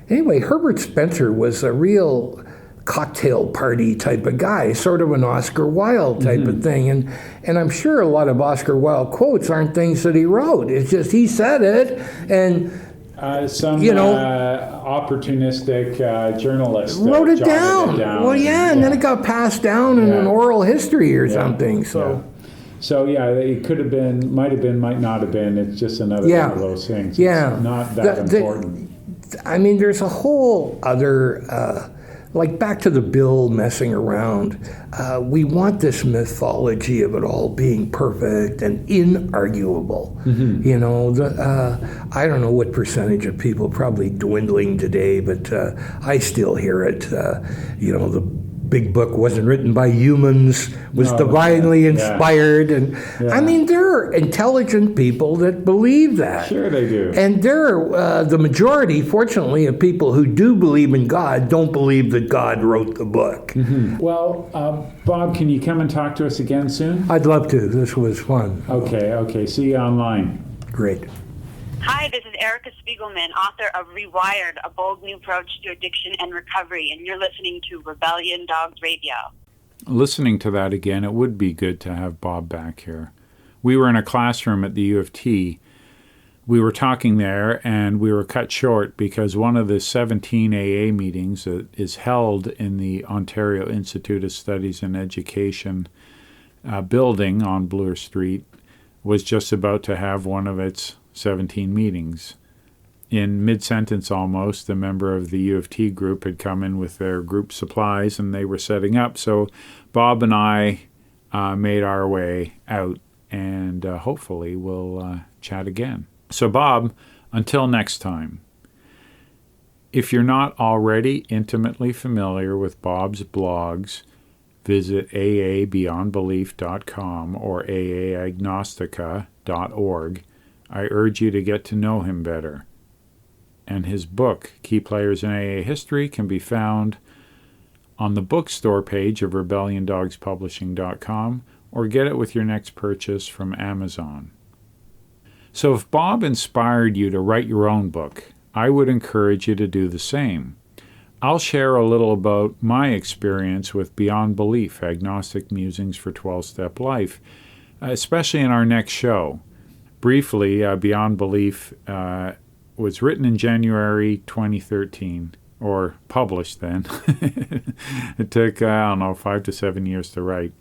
anyway, Herbert Spencer was a real cocktail party type of guy, sort of an Oscar Wilde type of thing. And I'm sure a lot of Oscar Wilde quotes aren't things that he wrote. It's just he said it, and some opportunistic journalist wrote it jotted down. Well, and then it got passed down in an oral history or something. So. So it could have been, might have been, might not have been. It's just another one of those things. It's not that important. I mean, there's a whole other, like back to the Bill messing around. We want this mythology of it all being perfect and inarguable. You know, I don't know what percentage of people, probably dwindling today, but I still hear it. You know, the big book wasn't written by humans, was divinely inspired. And I mean, there are intelligent people that believe that. Sure they do. And there are, the majority, fortunately, of people who do believe in God don't believe that God wrote the book. Well, Bob, can you come and talk to us again soon? I'd love to. This was fun. Okay. See you online. Great. Hi, this is Erica Spiegelman, author of Rewired, A Bold New Approach to Addiction and Recovery, and you're listening to Rebellion Dogs Radio. Listening to that again, it would be good to have Bob back here. We were in a classroom at the U of T. We were talking there, and we were cut short because one of the 17 AA meetings that is held in the Ontario Institute of Studies and Education building on Bloor Street was just about to have one of its 17 meetings. In mid-sentence almost, a member of the U of T group had come in with their group supplies and they were setting up. So Bob and I made our way out and hopefully we'll chat again. So Bob, until next time, if you're not already intimately familiar with Bob's blogs, visit aabeyondbelief.com or aagnostica.org. I urge you to get to know him better. And his book, Key Players in AA History, can be found on the bookstore page of rebelliondogspublishing.com or get it with your next purchase from Amazon. So if Bob inspired you to write your own book, I would encourage you to do the same. I'll share a little about my experience with Beyond Belief, Agnostic Musings for 12-Step Life, especially in our next show. Briefly, Beyond Belief was written in January 2013, or published then. It took, 5 to 7 years to write.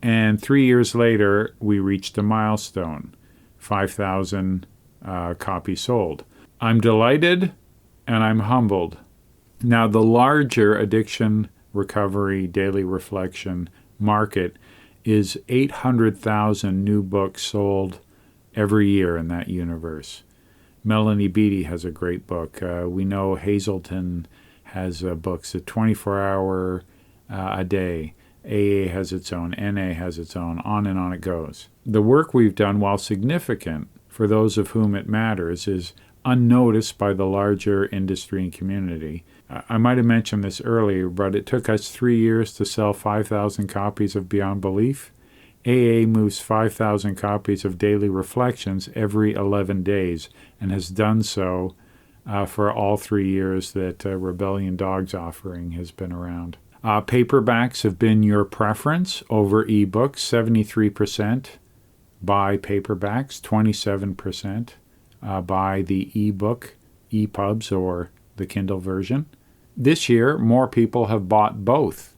And 3 years later, we reached a milestone, 5,000 copies sold. I'm delighted and I'm humbled. Now, the larger addiction recovery daily reflection market is 800,000 new books sold every year in that universe. Melanie Beattie has a great book. We know Hazelton has books, a 24-hour a day. AA has its own, NA has its own, on and on it goes. The work we've done, while significant for those of whom it matters, is unnoticed by the larger industry and community. I might have mentioned this earlier, but it took us 3 years to sell 5,000 copies of Beyond Belief. AA moves 5,000 copies of Daily Reflections every 11 days and has done so for all 3 years that Rebellion Dogs offering has been around. Paperbacks have been your preference over ebooks, 73% buy paperbacks, 27% buy the ebook, EPUBs, or the Kindle version. This year, more people have bought both,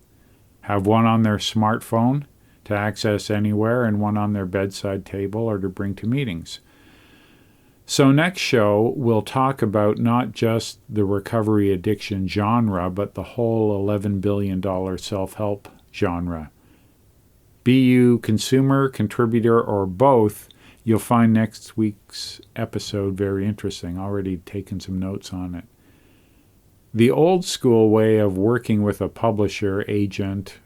have one on their smartphone to access anywhere and one on their bedside table or to bring to meetings. So next show, we'll talk about not just the recovery addiction genre, but the whole $11 billion self-help genre. Be you consumer, contributor, or both, you'll find next week's episode very interesting. Already taken some notes on it. The old school way of working with a publisher, agent,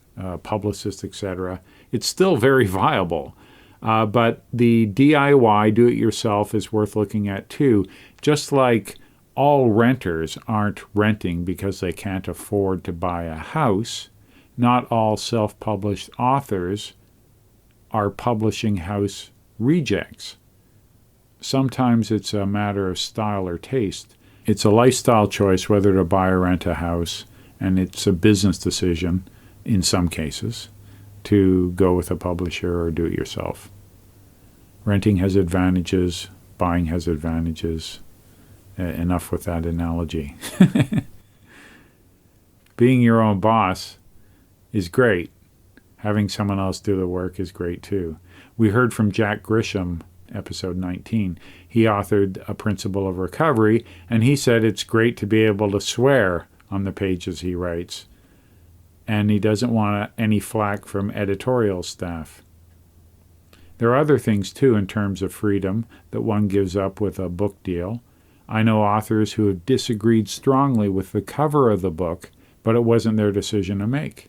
publicist, etc., it's still very viable. But the DIY, do-it-yourself, is worth looking at too. Just like all renters aren't renting because they can't afford to buy a house, not all self-published authors are publishing house rejects. Sometimes it's a matter of style or taste. It's a lifestyle choice whether to buy or rent a house, and it's a business decision in some cases to go with a publisher or do it yourself. Renting has advantages, buying has advantages. Enough with that analogy. Being your own boss is great. Having someone else do the work is great too. We heard from Jack Grisham, episode 19. He authored A Principle of Recovery, and he said it's great to be able to swear on the pages he writes. And he doesn't want any flack from editorial staff. There are other things too in terms of freedom that one gives up with a book deal. I know authors who have disagreed strongly with the cover of the book, but it wasn't their decision to make.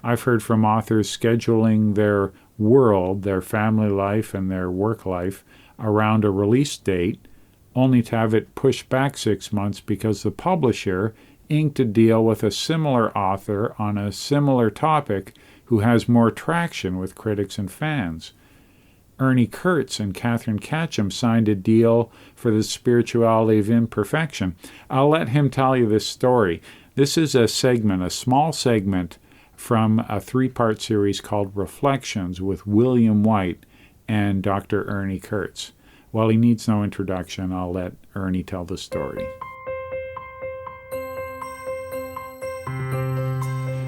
I've heard from authors scheduling their world, their family life and their work life around a release date, only to have it pushed back 6 months because the publisher inked a deal with a similar author on a similar topic who has more traction with critics and fans. Ernie Kurtz and Catherine Catcham signed a deal for the spirituality of imperfection. I'll let him tell you this story. This is a segment, a small segment from a 3-part series called Reflections with William White and Dr. Ernie Kurtz. While he needs no introduction, I'll let Ernie tell the story.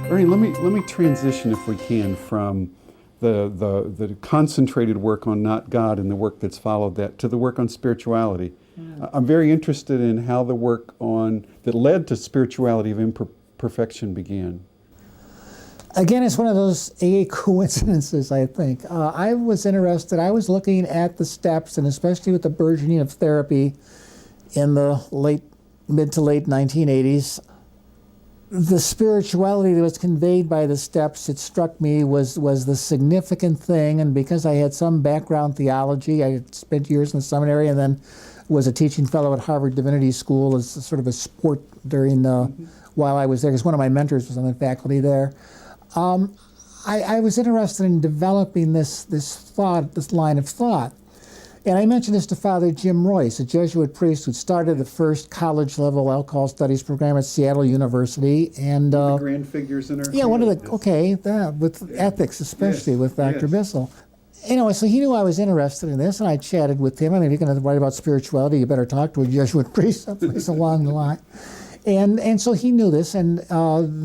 Ernie, let me transition, if we can, from the concentrated work on not God and the work that's followed that to the work on spirituality. I'm very interested in how the work that led to spirituality of imperfection began. Again, it's one of those AA coincidences, I think. I was interested, I was looking at the steps, and especially with the burgeoning of therapy in the mid to late 1980s. The spirituality that was conveyed by the steps, it struck me, was the significant thing. And because I had some background theology, I had spent years in the seminary and then was a teaching fellow at Harvard Divinity School as sort of a sport during while I was there, because one of my mentors was on the faculty there. I was interested in developing this line of thought. And I mentioned this to Father Jim Royce, a Jesuit priest who started the first college-level alcohol studies program at Seattle University. And the grand figures in our one of the, yes. With ethics, especially yes. with Dr. Yes. Bissell. Anyway, so he knew I was interested in this, and I chatted with him. I mean, if you're going to write about spirituality, you better talk to a Jesuit priest, someplace along the line. And so he knew this, and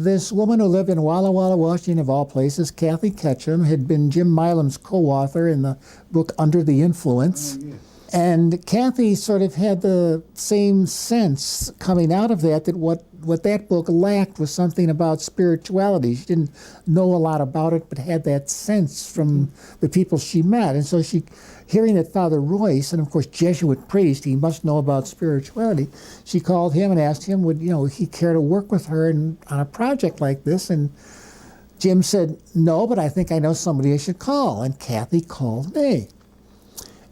this woman who lived in Walla Walla, Washington, of all places, Kathy Ketchum, had been Jim Milam's co-author in the book Under the Influence. Oh, yes. And Kathy sort of had the same sense coming out of that what that book lacked was something about spirituality. She didn't know a lot about it, but had that sense from the people she met. And so she, hearing that Father Royce, and of course Jesuit priest, he must know about spirituality, she called him and asked him, would he care to work with her on a project like this? And Jim said, no, but I think I know somebody I should call. And Kathy called me.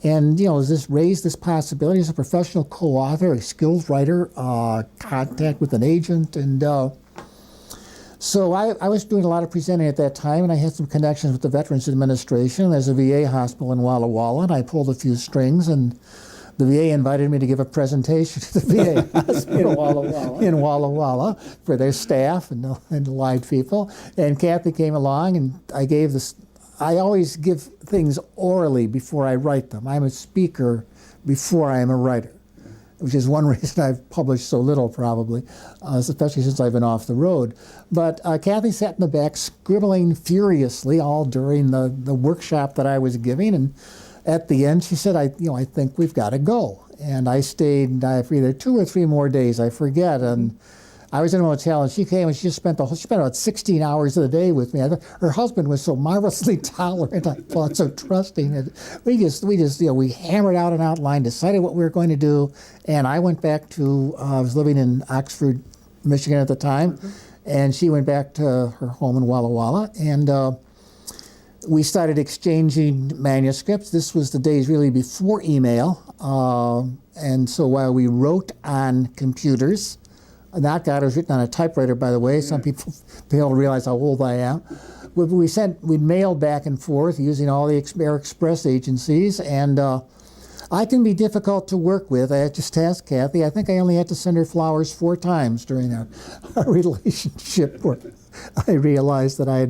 And, this raised this possibility as a professional co-author, a skilled writer, contact with an agent. And so I was doing a lot of presenting at that time, and I had some connections with the Veterans Administration. There's a VA hospital in Walla Walla, and I pulled a few strings, and the VA invited me to give a presentation to the VA hospital in Walla Walla for their staff and the live people. And Kathy came along, and I gave this. I always give things orally before I write them. I'm a speaker before I am a writer, which is one reason I've published so little probably, especially since I've been off the road. But Kathy sat in the back scribbling furiously all during the workshop that I was giving. And at the end she said, I think we've got to go. And I stayed for either 2 or 3 more days, I forget. And I was in a motel, and she came, and she spent about 16 hours of the day with me. Her husband was so marvelously tolerant, I thought, so trusting. And we hammered out an outline, decided what we were going to do, and I went back to, I was living in Oxford, Michigan at the time, and she went back to her home in Walla Walla, and we started exchanging manuscripts. This was the days really before email, and so while we wrote on computers, Not God was written on a typewriter, by the way. Yeah. Some people don't realize how old I am. We mailed back and forth using all the Express agencies, and I can be difficult to work with. I just asked Kathy. I think I only had to send her flowers 4 times during our relationship where I realized that I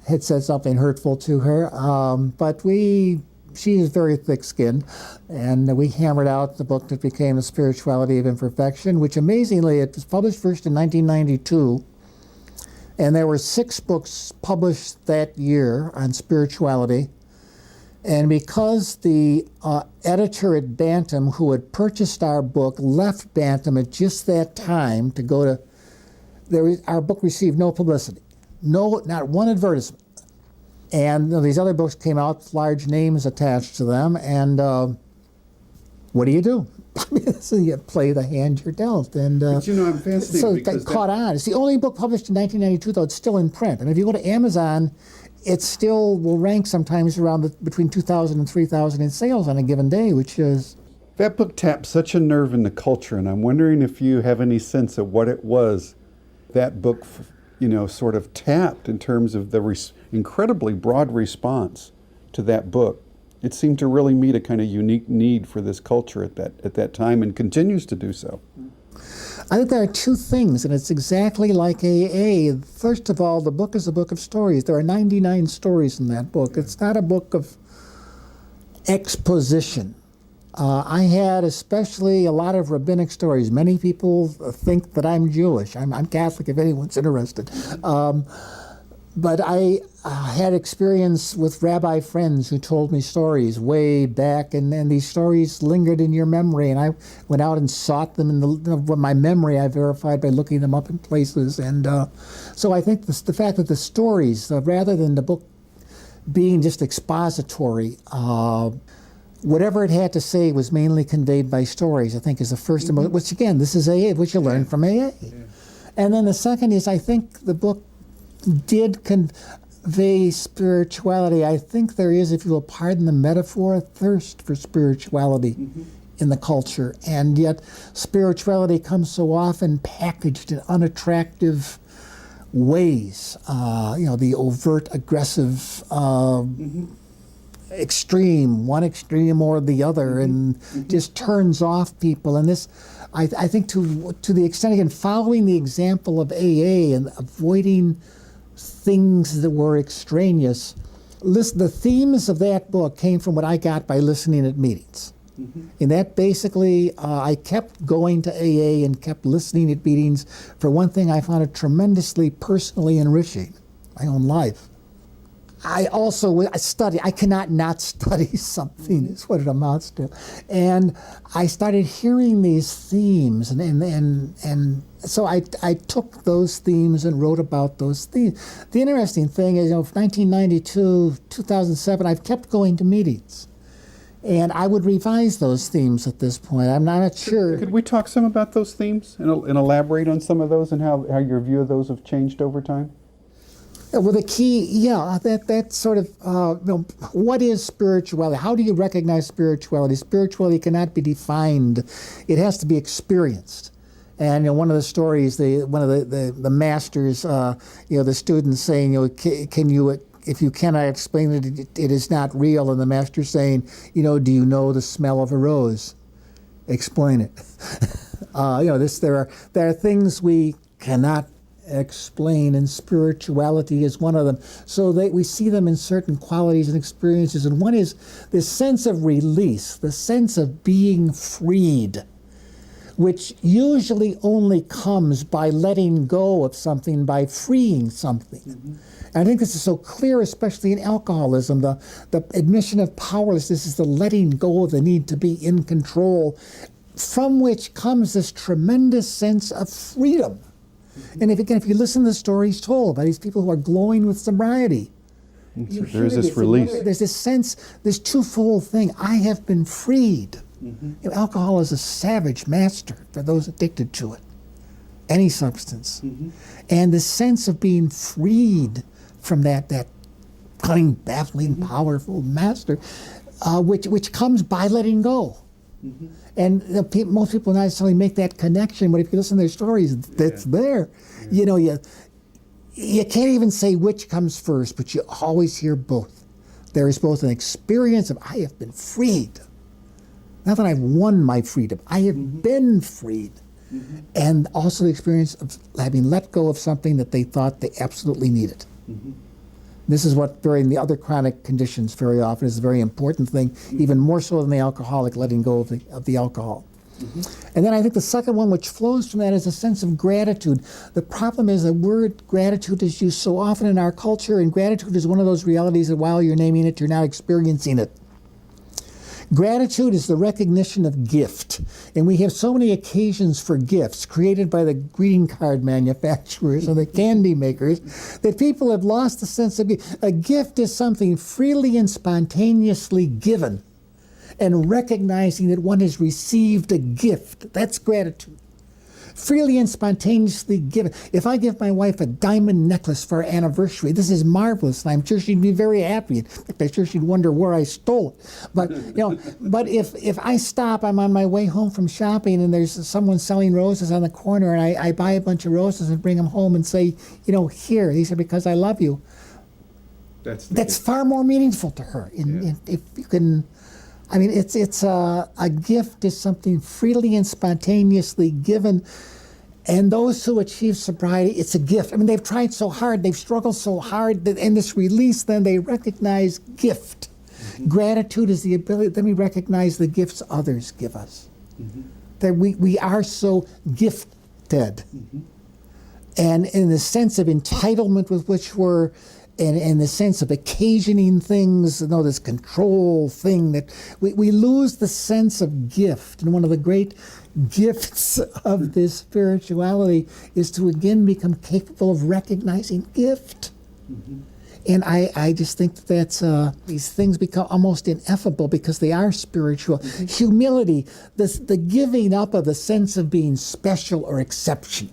had said something hurtful to her. But she is very thick-skinned, and we hammered out the book that became The Spirituality of Imperfection, which amazingly, it was published first in 1992, and there were 6 books published that year on spirituality. And because the editor at Bantam, who had purchased our book, left Bantam at just that time to go to, our book received no publicity, not one advertisement. And these other books came out with large names attached to them, and what do you do? So you play the hand you're dealt. And But I'm fascinated so because that caught on. It's the only book published in 1992, though it's still in print. And if you go to Amazon, it still will rank sometimes around between 2,000 and 3,000 in sales on a given day, which is... that book tapped such a nerve in the culture, and I'm wondering if you have any sense of what it was that book, sort of tapped in terms of the incredibly broad response to that book. It seemed to really meet a kind of unique need for this culture at that time, and continues to do so. I think there are 2 things, and it's exactly like AA. First of all, the book is a book of stories. There are 99 stories in that book. It's not a book of exposition. I had especially a lot of rabbinic stories. Many people think that I'm Jewish. I'm Catholic if anyone's interested. But I had experience with rabbi friends who told me stories way back, and these stories lingered in your memory, and I went out and sought them in my memory. I verified by looking them up in places. And so I think the fact that the stories, rather than the book being just expository, whatever it had to say was mainly conveyed by stories, I think is the first, which again, this is AA, which you learn from AA. Yeah. And then the second is, I think the book did convey spirituality. I think there is, if you will pardon the metaphor, a thirst for spirituality in the culture. And yet spirituality comes so often packaged in unattractive ways. The overt, aggressive, extreme, one extreme or the other, and just turns off people. And this, I think to the extent, again, following the example of AA and avoiding things that were extraneous, the themes of that book came from what I got by listening at meetings. And that basically, I kept going to AA and kept listening at meetings. For one thing, I found it tremendously personally enriching, my own life. I study. I cannot not study something, is what it amounts to. And I started hearing these themes, and so I took those themes and wrote about those themes. The interesting thing is, 1992, 2007, I've kept going to meetings. And I would revise those themes at this point. I'm not sure. Could we talk some about those themes and elaborate on some of those and how your view of those have changed over time? Well, the key, that sort of, what is spirituality? How do you recognize spirituality? Spirituality cannot be defined. It has to be experienced. And one of the stories, one of the masters, the students saying, can you, if you cannot explain it, it is not real. And the master saying, do you know the smell of a rose? Explain it. There are things we cannot explain, and spirituality is one of them. So we see them in certain qualities and experiences, and one is this sense of release, the sense of being freed, which usually only comes by letting go of something, by freeing something. And I think this is so clear, especially in alcoholism. The admission of powerlessness is the letting go of the need to be in control, from which comes this tremendous sense of freedom. And if you listen to the stories told by these people who are glowing with sobriety, there's this release. There's this sense, this twofold thing. I have been freed. Alcohol is a savage master for those addicted to it, any substance. And the sense of being freed from that cunning, baffling, powerful master, which comes by letting go. And most people not necessarily make that connection, but if you listen to their stories, that's there. You can't even say which comes first, but you always hear both. There is both an experience of, I have been freed, Not that I've won my freedom. I have been freed. And also the experience of having let go of something that they thought they absolutely needed. This is what, during the other chronic conditions, very often is a very important thing, even more so than the alcoholic letting go of the alcohol. And then I think the second one, which flows from that, is a sense of gratitude. The problem is the word gratitude is used so often in our culture, and gratitude is one of those realities that while you're naming it, you're now experiencing it. Gratitude is the recognition of gift. And we have so many occasions for gifts created by the greeting card manufacturers or the candy makers that people have lost the sense of gift. A gift is something freely and spontaneously given. And recognizing that one has received a gift. That's gratitude. Freely and spontaneously given. If I give my wife a diamond necklace for our anniversary, this is marvelous, and I'm sure she'd be very happy. In fact, I'm sure she'd wonder where I stole it. But but if I stop, I'm on my way home from shopping, and there's someone selling roses on the corner, and I buy a bunch of roses and bring them home and say, here, these are because I love you. That's far more meaningful to her. If you can. I mean, it's a gift is something freely and spontaneously given, and those who achieve sobriety, it's a gift. I mean, they've tried so hard, they've struggled so hard, that in this release, then they recognize gift. Gratitude is the ability, then we recognize the gifts others give us. That we are so gifted. And in the sense of entitlement with which we're and the sense of occasioning things, this control thing, that we lose the sense of gift. And one of the great gifts of this spirituality is to again become capable of recognizing gift. And I just think that's these things become almost ineffable because they are spiritual. Humility, the giving up of the sense of being special or exceptional.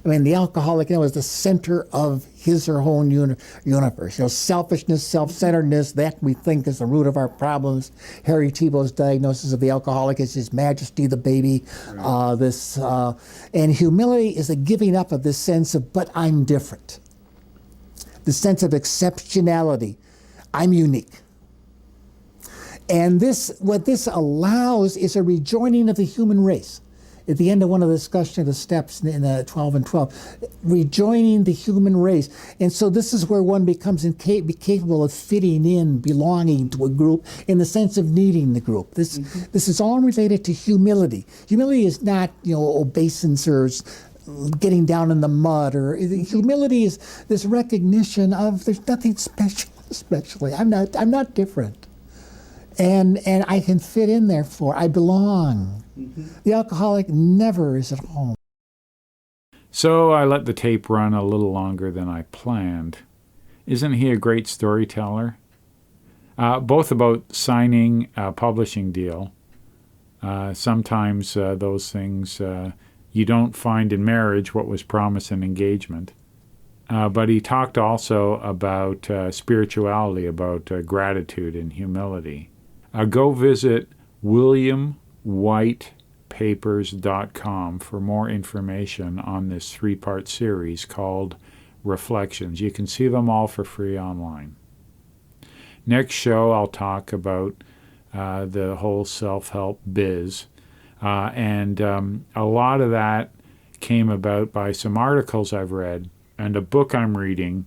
I mean, the alcoholic, is the center of his or her own universe. Selfishness, self-centeredness, that we think is the root of our problems. Harry Tiebow's diagnosis of the alcoholic is His Majesty the baby. Right. And humility is a giving up of this sense of, but I'm different. The sense of exceptionality. I'm unique. And what this allows is a rejoining of the human race. At the end of one of the discussion of the steps in 12 and 12, rejoining the human race. And so this is where one becomes capable of fitting in, belonging to a group, in the sense of needing the group. This is all related to humility. Humility is not, obeisance or getting down in the mud. Humility is this recognition of there's nothing special, especially. I'm not different. And I can fit in, therefore. I belong. The alcoholic never is at home. So I let the tape run a little longer than I planned. Isn't he a great storyteller? Both about signing a publishing deal. Sometimes those things you don't find in marriage what was promised in engagement. But he talked also about spirituality, about gratitude and humility. Go visit WilliamWhitePapers.com for more information on this 3-part series called Reflections. You can see them all for free online. Next show, I'll talk about the whole self-help biz. And a lot of that came about by some articles I've read and a book I'm reading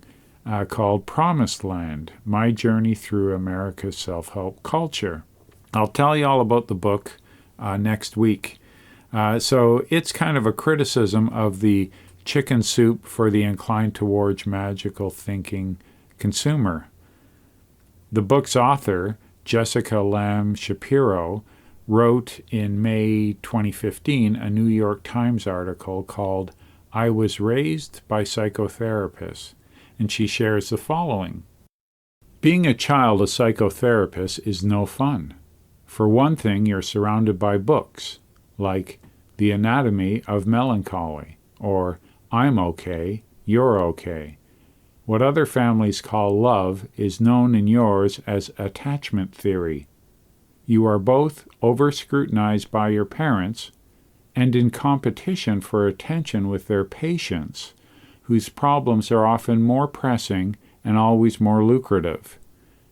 called Promised Land, My Journey Through America's Self-Help Culture. I'll tell you all about the book next week. So it's kind of a criticism of the chicken soup for the inclined towards magical thinking consumer. The book's author, Jessica Lamb Shapiro, wrote in May 2015 a New York Times article called I Was Raised by Psychotherapists, and she shares the following. Being a child of psychotherapist is no fun. For one thing, you're surrounded by books, like The Anatomy of Melancholy, or I'm Okay, You're Okay. What other families call love is known in yours as attachment theory. You are both over-scrutinized by your parents and in competition for attention with their patients, whose problems are often more pressing and always more lucrative.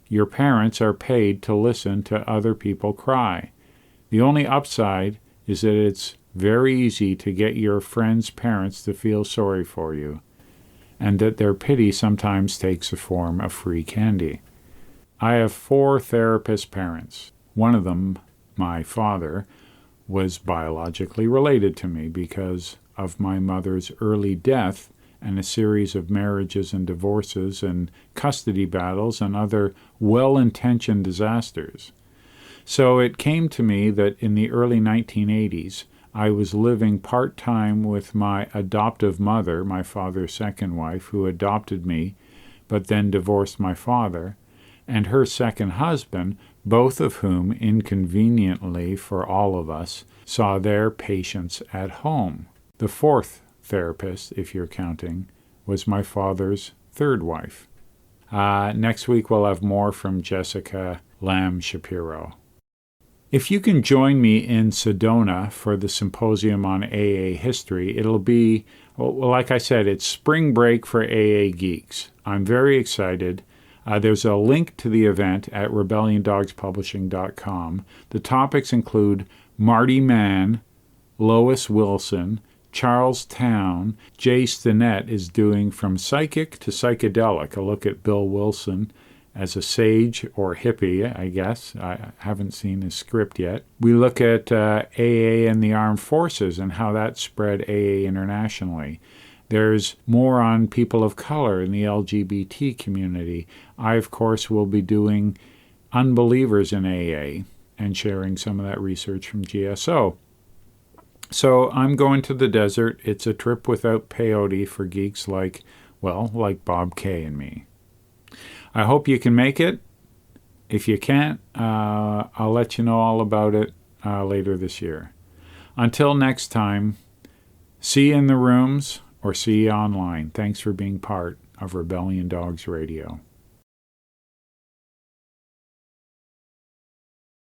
Your parents are paid to listen to other people cry. The only upside is that it's very easy to get your friends' parents to feel sorry for you, and that their pity sometimes takes the form of free candy. I have 4 therapist parents. One of them, my father, was biologically related to me because of my mother's early death and a series of marriages and divorces and custody battles and other well-intentioned disasters. So it came to me that in the early 1980s, I was living part-time with my adoptive mother, my father's second wife, who adopted me, but then divorced my father, and her second husband, both of whom, inconveniently for all of us, saw their patients at home. The 4th therapist, if you're counting, was my father's third wife. Next week we'll have more from Jessica Lamb Shapiro. If you can join me in Sedona for the Symposium on AA history, it'll be, well, like I said, it's spring break for AA geeks. I'm very excited. There's a link to the event at rebelliondogspublishing.com. The topics include Marty Mann, Lois Wilson, Charles Town. Jay Stinnett is doing From Psychic to Psychedelic, a look at Bill Wilson as a sage or hippie, I guess. I haven't seen his script yet. We look at AA and the armed forces and how that spread AA internationally. There's more on people of color in the LGBT community. I, of course, will be doing unbelievers in AA and sharing some of that research from GSO. So I'm going to the desert. It's a trip without peyote for geeks like Bob Kay and me. I hope you can make it. If you can't, I'll let you know all about it later this year. Until next time, see you in the rooms or see you online. Thanks for being part of Rebellion Dogs Radio.